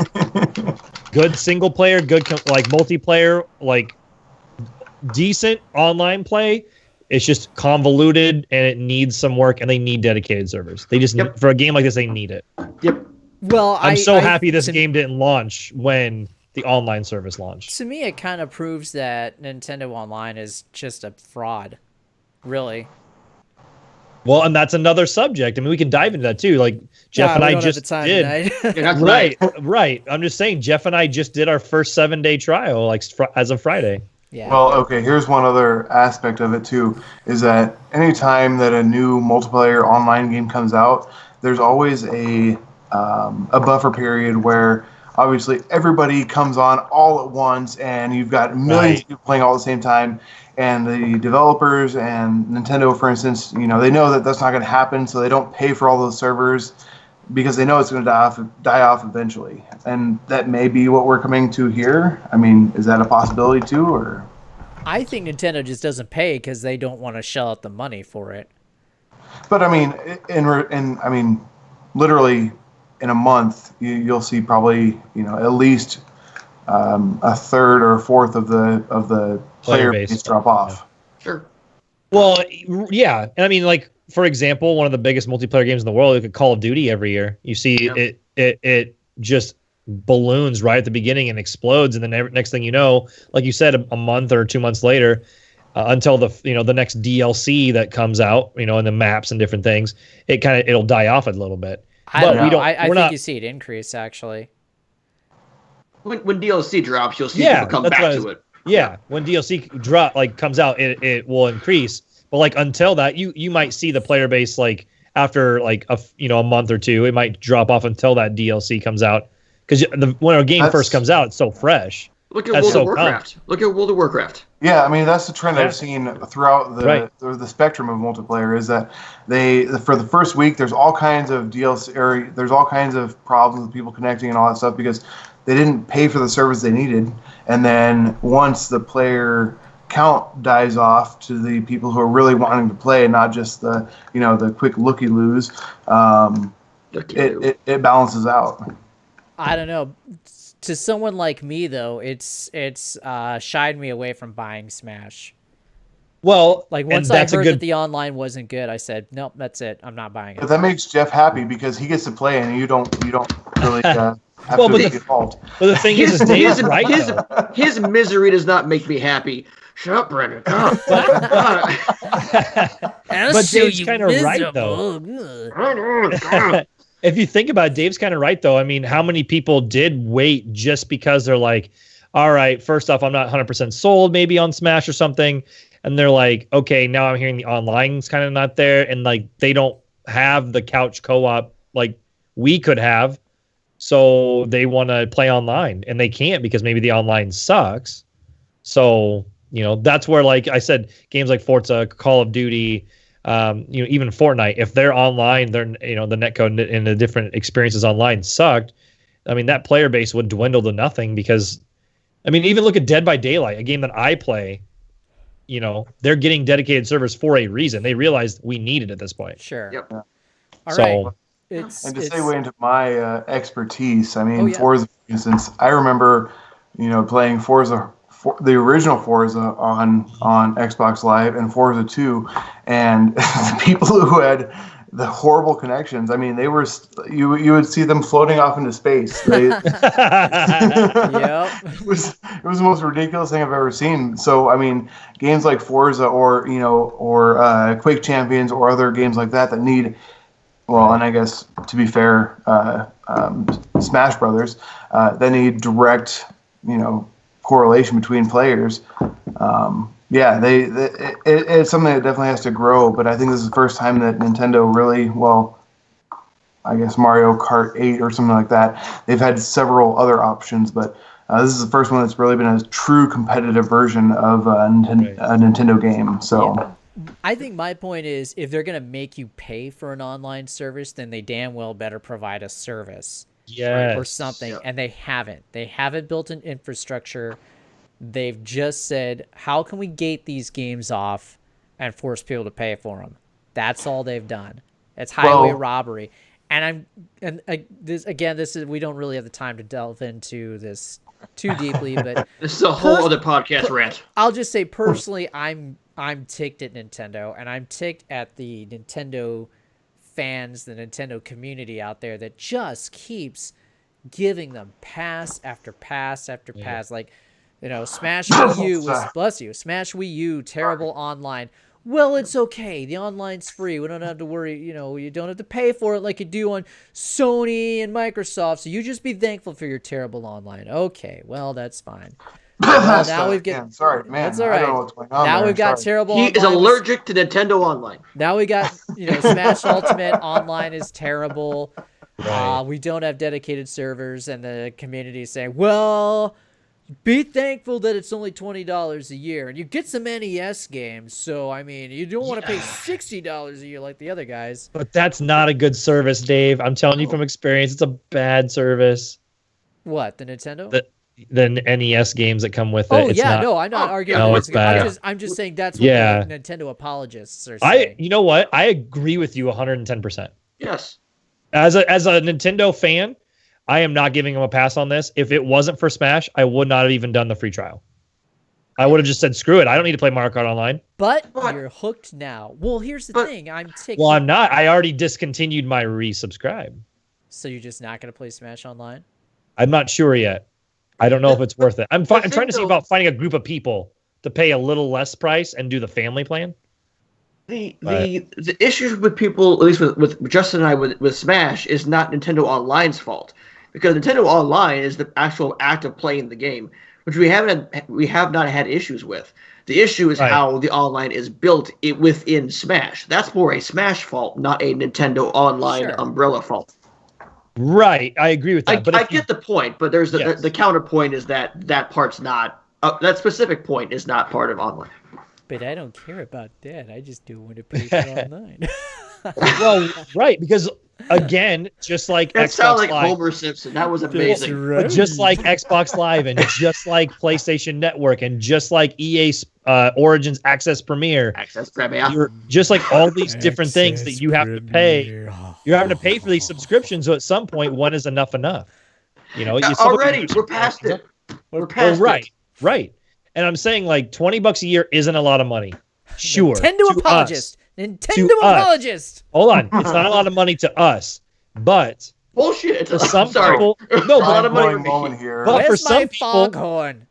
Good single player, good like multiplayer, like decent online play. It's just convoluted and it needs some work, and they need dedicated servers. They just for a game like this, they need it. Yep. Well, I'm so happy this game didn't launch when the online service launched. To me, it kind of proves that Nintendo Online is just a fraud. Really. Well, and that's another subject. I mean, we can dive into that too. Like Jeff and I just did. Right. I'm just saying, Jeff and I just did our first 7-day trial, like as of Friday. Yeah. Well, okay, here's one other aspect of it, too, is that anytime that a new multiplayer online game comes out, there's always a buffer period where, obviously, everybody comes on all at once, and you've got millions of people playing all at the same time, and the developers and Nintendo, for instance, they know that that's not going to happen, so they don't pay for all those servers because they know it's going to die off eventually. And that may be what we're coming to here. I mean, is that a possibility too, or? I think Nintendo just doesn't pay because they don't want to shell out the money for it. But I mean, literally in a month, you'll see probably at least a third or a fourth of the player base drop off. Yeah. Sure. Well, yeah, and I mean, like, for example, one of the biggest multiplayer games in the world, like Call of Duty every year. You see it just balloons right at the beginning and explodes, and then next thing you know, like you said, a month or 2 months later, until the next DLC that comes out, and the maps and different things, it'll die off a little bit. I think you see it increase actually. When DLC drops, you'll see people come back to it. Yeah, when DLC comes out, it will increase. But like until that, you might see the player base like after like a month or two, it might drop off until that DLC comes out, because when a game first comes out, it's so fresh. Look at World of Warcraft. Look at World of Warcraft. Yeah, I mean that's the trend I've seen throughout the spectrum of multiplayer is that for the first week there's all kinds of DLC or there's all kinds of problems with people connecting and all that stuff because they didn't pay for the service they needed, and then once the player count dies off to the people who are really wanting to play and not just the quick looky-loos, it balances out. I don't know. To someone like me though, it's shied me away from buying Smash. Well, like once I heard that the online wasn't good, I said, nope, that's it. I'm not buying it. But that makes Jeff happy because he gets to play and you don't really have to be involved. But the thing is Dave's right. His misery does not make me happy. Shut up, Brendan. But Dave's kind of right, though. If you think about it, Dave's kind of right, though. I mean, how many people did wait just because they're like, all right, first off, I'm not 100% sold maybe on Smash or something. And they're like, okay, now I'm hearing the online's kind of not there. And like, they don't have the couch co-op like we could have. So they want to play online and they can't because maybe the online sucks. So, that's where, like I said, games like Forza, Call of Duty, even Fortnite, if they're online, they're, the netcode and the different experiences online sucked. I mean, that player base would dwindle to nothing because, I mean, even look at Dead by Daylight, a game that I play. they're getting dedicated servers for a reason. They realized we need it at this point. Sure. Yep. All So, right. And to segue into my expertise, I mean, Oh, yeah. Forza, for instance, I remember, playing Forza, the original Forza on Xbox Live and Forza 2, and the people who had the horrible connections. I mean, they were you would see them floating off into space. Yep. It was the most ridiculous thing I've ever seen. So I mean, games like Forza or Quake Champions or other games like that need, well, and I guess to be fair, Smash Brothers, that need direct correlation between players. It's something that definitely has to grow, but I think this is the first time that Nintendo really, well, I guess Mario Kart 8 or something like that. They've had several other options, but this is the first one that's really been a true competitive version of a Nintendo game. So, I think my point is, if they're going to make you pay for an online service, then they damn well better provide a service or something, and they haven't. They haven't built an infrastructure. They've just said, how can we gate these games off and force people to pay for them? That's all they've done. It's highway robbery. And this is, we don't really have the time to delve into this too deeply, but this is a whole other podcast rant. I'll just say personally, I'm ticked at Nintendo, and I'm ticked at the Nintendo fans, the Nintendo community out there that just keeps giving them pass after pass after pass. Like, Smash Wii U was, bless you, Smash Wii U, terrible online. Well, it's okay. The online's free. We don't have to worry. You don't have to pay for it like you do on Sony and Microsoft. So you just be thankful for your terrible online. Okay, well, that's fine. Well, now we've got. Sorry, man. That's all right. I don't know what's going on now there. we've got terrible. He online. is allergic to Nintendo Online. Now we got Smash Ultimate online is terrible. Right. We don't have dedicated servers, and the community is saying, well, be thankful that it's only $20 a year, and you get some NES games. So I mean, you don't want to pay $60 a year like the other guys. But that's not a good service, Dave. I'm telling you from experience, it's a bad service. What, the Nintendo? The NES games that come with it. Oh, it's yeah, not, no, I'm not arguing. No, it's bad. I'm just saying that's what the Nintendo apologists are saying. You know what? I agree with you 110%. Yes. As a Nintendo fan, I am not giving them a pass on this. If it wasn't for Smash, I would not have even done the free trial. I would have just said, screw it. I don't need to play Mario Kart Online. But you're hooked now. Well, here's the thing. I'm ticked. Well, I'm not. I already discontinued my resubscribe. So you're just not going to play Smash Online? I'm not sure yet. I don't know if it's worth it. I'm trying to see about finding a group of people to pay a little less price and do the family plan. The issues with people, at least with Justin and I, with Smash, is not Nintendo Online's fault, because Nintendo Online is the actual act of playing the game, which we have not had issues with. The issue is how the online is built within Smash. That's more a Smash fault, not a Nintendo Online umbrella fault. Right, I agree with that. I get the point, but there's the counterpoint is that part's not that specific point is not part of online. But I don't care about that. I just do want to pay for online. Well, right, because again, just like that Xbox sounds like Live, Homer Simpson. That was amazing. But just like Xbox Live and just like PlayStation Network and just like EA Origins Access Premier, you're just like all these different things that you have to pay. You're having to pay for these subscriptions. So at some point, one is enough. Already, we're past it. We're past it. Right. And I'm saying like $20 a year isn't a lot of money. Sure. Nintendo apologist. Hold on. It's not a lot of money to us, but bullshit. For some people, no, a lot of money for me here. But Where's for some my people, foghorn?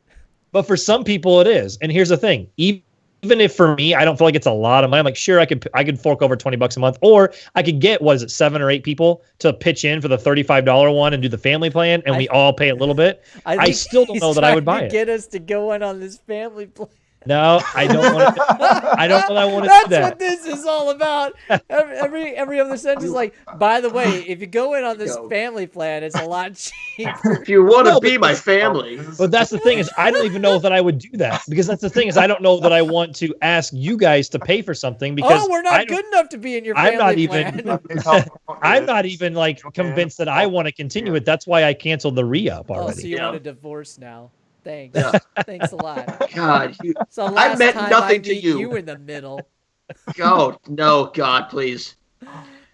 But for some people, it is. And here's the thing: even if for me, I don't feel like it's a lot of money. I'm like, sure, I could fork over $20 a month, or I could get 7 or 8 people to pitch in for the $35 one and do the family plan, and we all pay a little bit. I still don't know that I would buy it. Get us to go in on this family plan. No, I don't want to. I don't know that I want to do that. That's what this is all about. Every other sentence is like, by the way, if you go in on this family plan, it's a lot cheaper. If you want to be my family. But that's the thing is, I don't even know that I would do that, because that's the thing is, I don't know that I want to ask you guys to pay for something, because we're not good enough to be in your family plan. I'm not even like convinced that I want to continue it. That's why I canceled the re-up already. So you want a divorce now. Thanks. Yeah. Thanks a lot. God, So I last meant time nothing I to meet you. you in the middle. Oh no, God, please.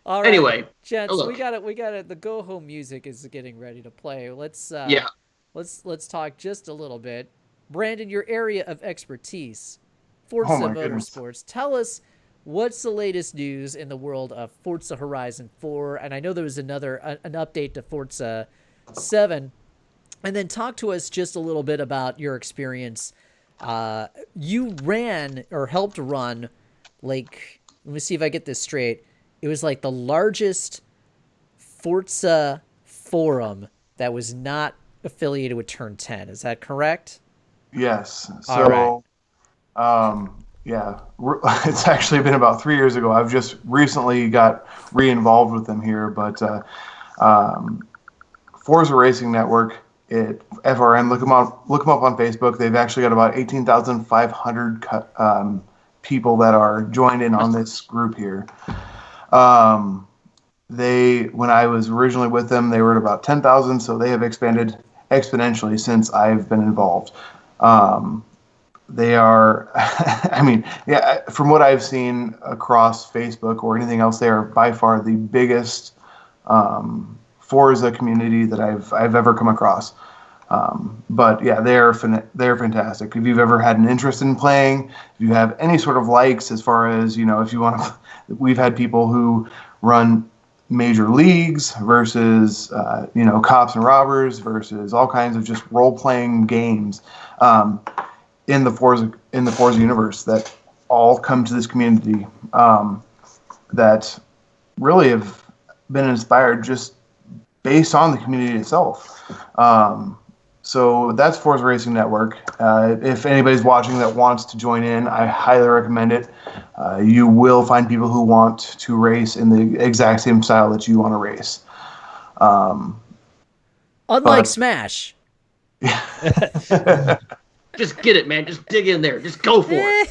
All right, Anyway, gents, look. we got it. The go home music is getting ready to play. Yeah. Let's talk just a little bit. Brandon, your area of expertise, Oh Forza my goodness. Motorsports. Tell us what's the latest news in the world of Forza Horizon 4, and I know there was an update to Forza 7, and then talk to us just a little bit about your experience. You ran or helped run, like, let me see if I get this straight. It was like the largest Forza forum that was not affiliated with Turn 10. Is that correct? Yes. All right. Yeah, it's actually been about 3 years ago. I've just recently got re-involved with them here, but Forza Racing Network, FRN, look them up on Facebook. They've actually got about 18,500 people that are joined in on this group here. When I was originally with them, they were at about 10,000, so they have expanded exponentially since I've been involved. They are, I mean, yeah, from what I've seen across Facebook or anything else, they are by far the biggest Forza community that I've ever come across. But yeah, they're fantastic. If you've ever had an interest in playing, if you have any sort of likes as far as, if you want to, we've had people who run major leagues versus, cops and robbers versus all kinds of just role-playing games. In the Forza universe that all come to this community that really have been inspired just based on the community itself. So that's Forza Racing Network. If anybody's watching that wants to join in, I highly recommend it. You will find people who want to race in the exact same style that you want to race. Unlike Smash. Just get it, man. Just dig in there. Just go for it.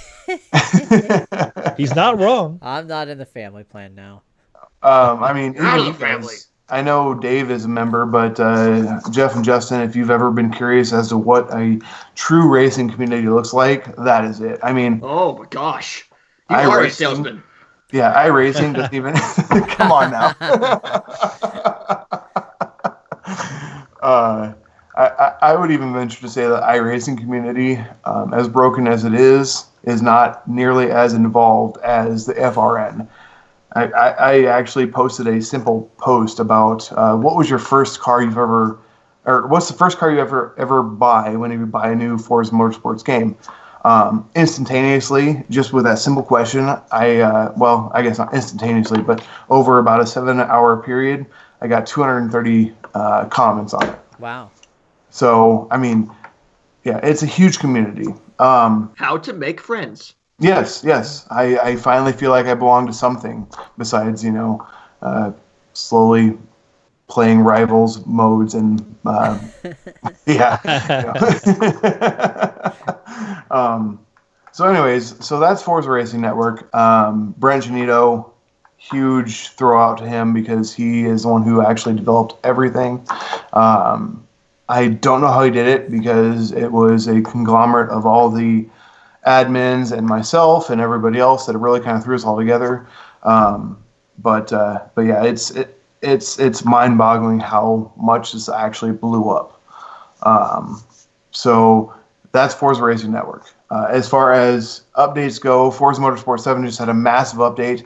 He's not wrong. I'm not in the family plan now. I mean, Out of even the family. I know Dave is a member, but Jeff and Justin, if you've ever been curious as to what a true racing community looks like, that is it. I mean, oh my gosh, you are a iRacing, salesman. Yeah, iRacing doesn't even. Come on now. I would even venture to say that iRacing community, as broken as it is not nearly as involved as the FRN. I actually posted a simple post about what was your first car you've ever, or what's the first car you ever buy whenever you buy a new Forza Motorsports game. Instantaneously, just with that simple question, I guess not instantaneously, but over about a 7-hour period, I got 230 comments on it. Wow. So, I mean, yeah, it's a huge community. How to make friends. Yes. I finally feel like I belong to something besides, slowly playing rivals modes and yeah. So anyways, so that's Forza Racing Network. Brent Janito, huge throw out to him because he is the one who actually developed everything. I don't know how he did it because it was a conglomerate of all the admins and myself and everybody else that really kind of threw us all together. But yeah, it's mind-boggling how much this actually blew up. So that's Forza Racing Network. As far as updates go, Forza Motorsport 7 just had a massive update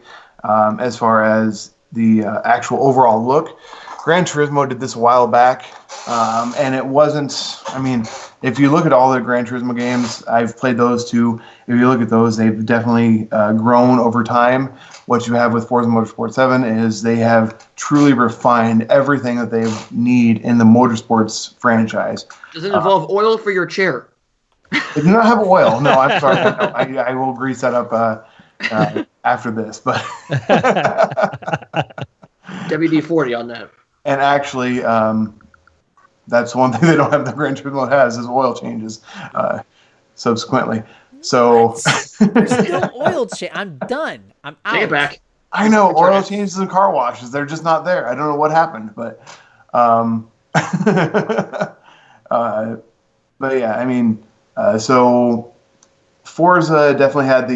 as far as the actual overall look. Gran Turismo did this a while back, and it wasn't, I mean, if you look at all the Gran Turismo games, I've played those too. If you look at those, they've definitely grown over time. What you have with Forza Motorsport 7 is they have truly refined everything that they need in the motorsports franchise. Does it involve oil for your chair? It do not have oil. No, I'm sorry. No, I will grease that up after this. But WD-40 on that. And actually, that's one thing they don't have the Gran Turismo has is oil changes subsequently. So there's still oil change. I'm done. I'm out. Take it back. I know oil changes and car washes. They're just not there. I don't know what happened, but but yeah, I mean, so Forza definitely had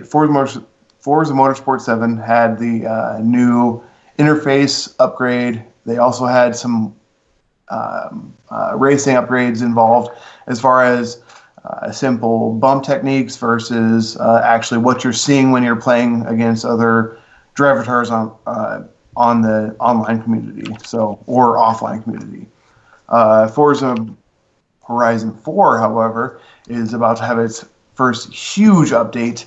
Forza Motorsport 7 had the new interface upgrade. They also had some racing upgrades involved as far as simple bump techniques versus actually what you're seeing when you're playing against other drivatars on the online community, or offline community. Forza Horizon 4, however, is about to have its first huge update.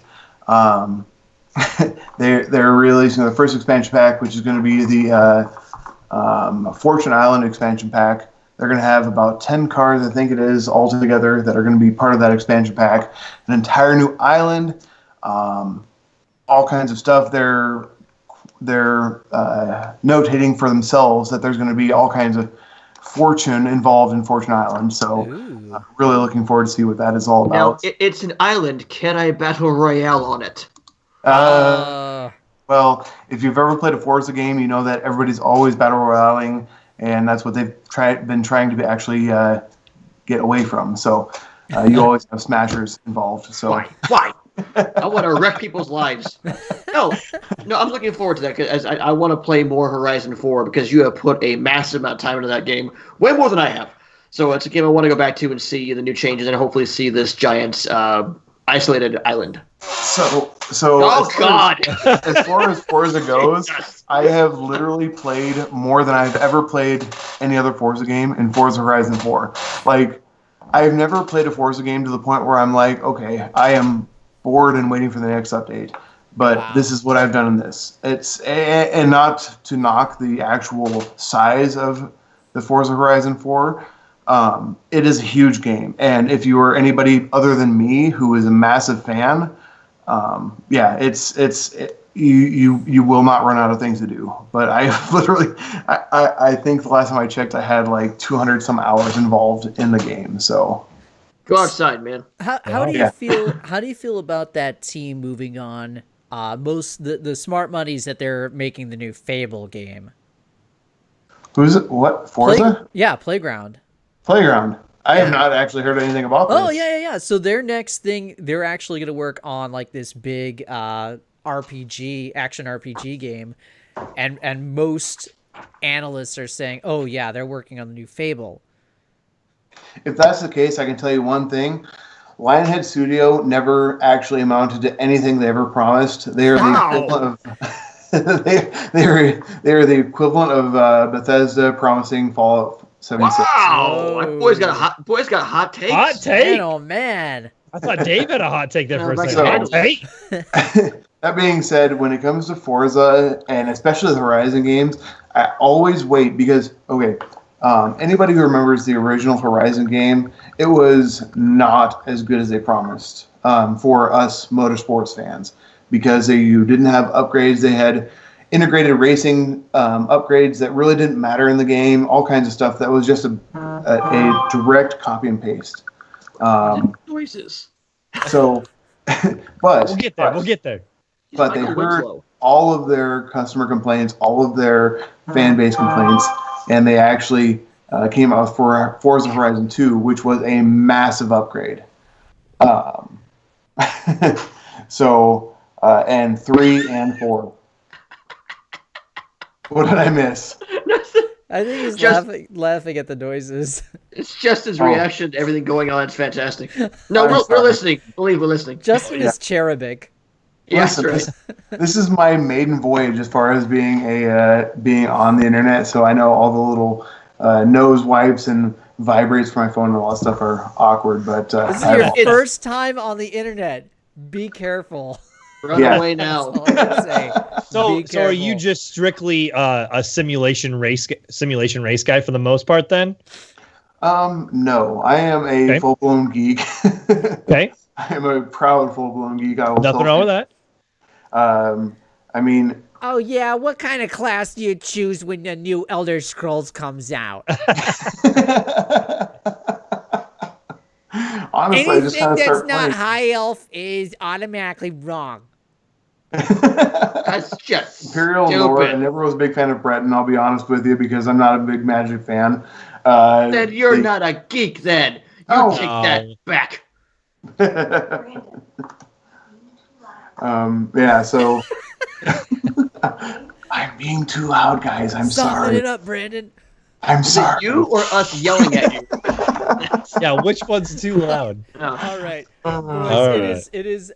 They're releasing the first expansion pack, which is going to be the Fortune Island expansion pack. They're going to have about 10 cars, I think it is, all together that are going to be part of that expansion pack. An entire new island, all kinds of stuff. They're notating for themselves that there's going to be all kinds of fortune involved in Fortune Island. So really looking forward to see what that is all about. Now, it's an island. Can I battle royale on it? Well, if you've ever played a Forza game, you know that everybody's always battle royaling, and that's what they've been trying to actually get away from. So you always have smashers involved. So Why? I want to wreck people's lives. No, I'm looking forward to that because I want to play more Horizon 4 because you have put a massive amount of time into that game, way more than I have. So it's a game I want to go back to and see the new changes and hopefully see this giant isolated island. So God! As far as Forza goes, I have literally played more than I've ever played any other Forza game in Forza Horizon 4. Like, I've never played a Forza game to the point where I'm like, okay, I am bored and waiting for the next update. But This is what I've done in this. And not to knock the actual size of the Forza Horizon 4. It is a huge game, and if you are anybody other than me who is a massive fan, you will not run out of things to do. But I literally, I think the last time I checked, I had like 200 some hours involved in the game. So go outside, man. How do you feel? How do you feel about that team moving on? The smart money's that they're making the new Fable game. Who's it? What Forza? Playground. Playground. I have not actually heard anything about this. Oh, yeah. So their next thing, they're actually going to work on like this big action RPG game. And most analysts are saying, oh, yeah, they're working on the new Fable. If that's the case, I can tell you one thing. Lionhead Studio never actually amounted to anything they ever promised. They are the equivalent of they are the equivalent of Bethesda promising Fallout 76. Wow! Boy's got hot takes. Hot take? Man, oh man! I thought Dave had a hot take there for a second. That being said, when it comes to Forza and especially the Horizon games, I always wait because anybody who remembers the original Horizon game, it was not as good as they promised for us motorsports fans because you didn't have upgrades. They had integrated racing upgrades that really didn't matter in the game, all kinds of stuff that was just a direct copy and paste. Noises. So, but we'll get there. But they heard all of their customer complaints, all of their fan base complaints, and they actually came out with Forza Horizon 2, which was a massive upgrade. And 3 and 4. What did I miss? I think he's laughing at the noises. It's Justin's reaction to everything going on. It's fantastic. No, we're listening. Believe we're listening. Justin is cherubic. Yes, right. This is my maiden voyage as far as being being on the internet, so I know all the little nose wipes and vibrates for my phone and all that stuff are awkward. But this is your first time on the internet. Be careful. Run away now. So are you just strictly a simulation race guy for the most part then? No, I am a full-blown geek. Okay. I am a proud full-blown geek. Nothing wrong with that. I mean. Oh yeah, what kind of class do you choose when the new Elder Scrolls comes out? Honestly, anything that's not high elf is automatically wrong. That's just Imperial Lore. I never was a big fan of Breton, I'll be honest with you, because I'm not a big Magic fan. Then you're not a geek. Then you take that back. So I'm being too loud, guys. I'm sorry. Soften it up, Brandon. I'm sorry. You or us yelling at you? Yeah, which one's too loud? All right. Boys, It is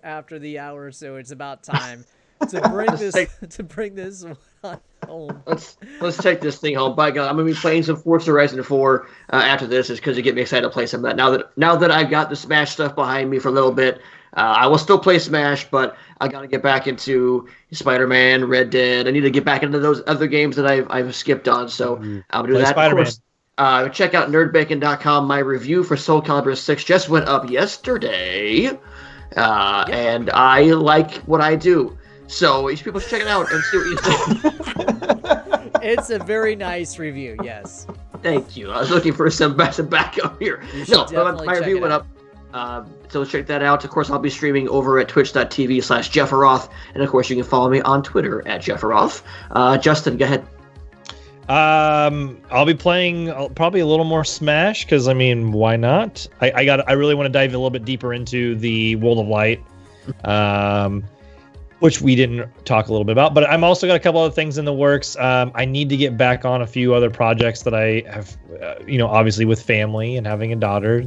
after the hour, so it's about time to bring this one home. Let's take this thing home. By God, I'm gonna be playing some Forza Horizon 4 after this, is because you get me excited to play some of that. Now that I've got the Smash stuff behind me for a little bit, I will still play Smash, but I gotta get back into Spider-Man, Red Dead. I need to get back into those other games that I've skipped on. So I'll do that. Spider-Man. Of course, check out NerdBacon.com. My review for Soul Calibur 6 just went up yesterday, and I like what I do. So you people should check it out and see what you think. It's a very nice review, yes. Thank you. I was looking for some backup here. No, but my review went up. So check that out. Of course, I'll be streaming over at twitch.tv/Jefferoth. And of course, you can follow me on Twitter at Jefferoth. Justin, go ahead. I'll be playing probably a little more Smash because, I mean, why not? I really want to dive a little bit deeper into the World of Light, which we didn't talk a little bit about. But I'm also got a couple other things in the works. I need to get back on a few other projects that I have, obviously with family and having a daughter,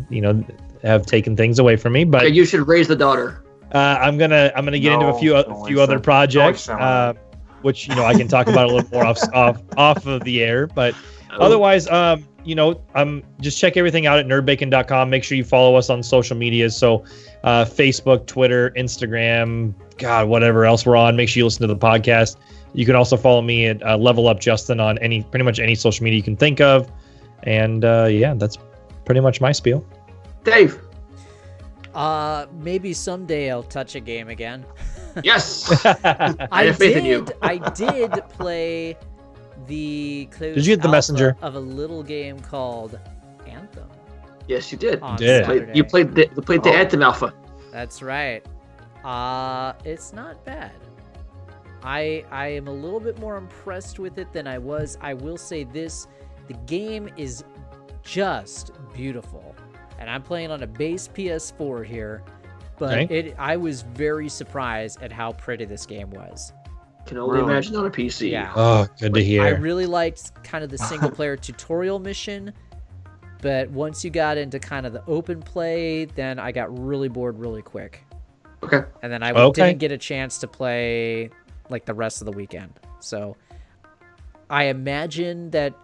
have taken things away from me. But you should raise the daughter. I'm gonna get into a few other projects, which I can talk about a little more off of the air. But otherwise, just check everything out at NerdBacon.com. Make sure you follow us on social media. So Facebook, Twitter, Instagram, God, whatever else we're on. Make sure you listen to the podcast. You can also follow me at Level Up Justin on pretty much any social media you can think of. And that's pretty much my spiel. Dave. Maybe someday I'll touch a game again. Yes. I have faith in you. I did play the closed Did you get the messenger of a little game called Anthem? Yes, you did. You played the Anthem alpha. That's right. It's not bad. I am a little bit more impressed with it than I was. I will say this: the game is just beautiful, and I'm playing on a base PS4 here. But I was very surprised at how pretty this game was. Can only imagine on a PC. Yeah. Oh, good to hear. I really liked kind of the single player tutorial mission, but once you got into kind of the open play, then I got really bored really quick. Okay. And then I didn't get a chance to play like the rest of the weekend. So I imagine that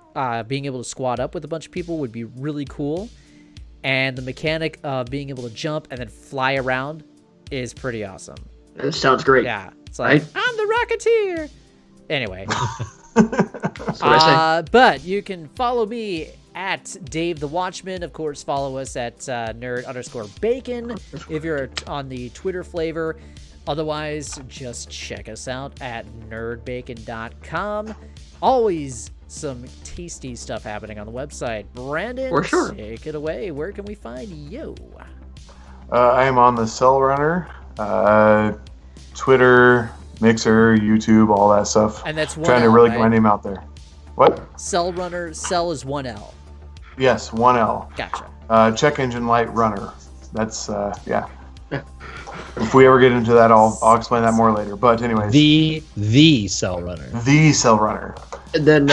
being able to squad up with a bunch of people would be really cool. And the mechanic of being able to jump and then fly around is pretty awesome. That sounds great. Yeah. It's like, I'm the Rocketeer. Anyway. That's what I say. But you can follow me at Dave the Watchman. Of course, follow us at nerd_bacon if you're on the Twitter flavor. Otherwise, just check us out at NerdBacon.com. Always some tasty stuff happening on the website. Brandon, for sure. Take it away. Where can we find you? I am on the Cell Runner, Twitter, Mixer, YouTube, all that stuff. And that's one trying L, to really right? get my name out there. What? Cell Runner. Cell is 1L. Yes, 1L. Gotcha. Check Engine Light Runner. That's If we ever get into that, I'll explain that more later. But anyways, the Cell Runner. The Cell Runner. And then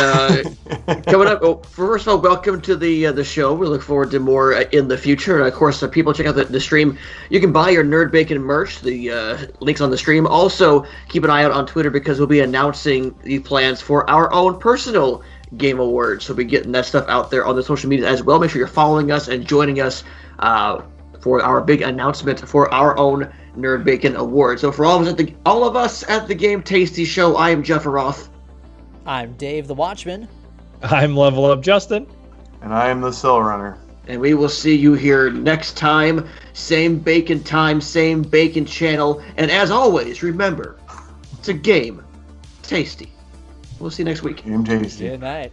coming up, first of all, welcome to the show. We look forward to more in the future. And of course, people check out the stream. You can buy your Nerd Bacon merch. The links on the stream. Also, keep an eye out on Twitter because we'll be announcing the plans for our own personal Game Awards. So we'll be getting that stuff out there on the social media as well. Make sure you're following us and joining us for our big announcement for our own Nerd Bacon Awards. So for all of us at the Game Tasty Show, I am Jeff Roth. I'm Dave the Watchman. I'm Level Up Justin. And I am the Cell Runner. And we will see you here next time. Same bacon time, same bacon channel. And as always, remember, it's a game tasty. We'll see you next week. Game tasty. Good night.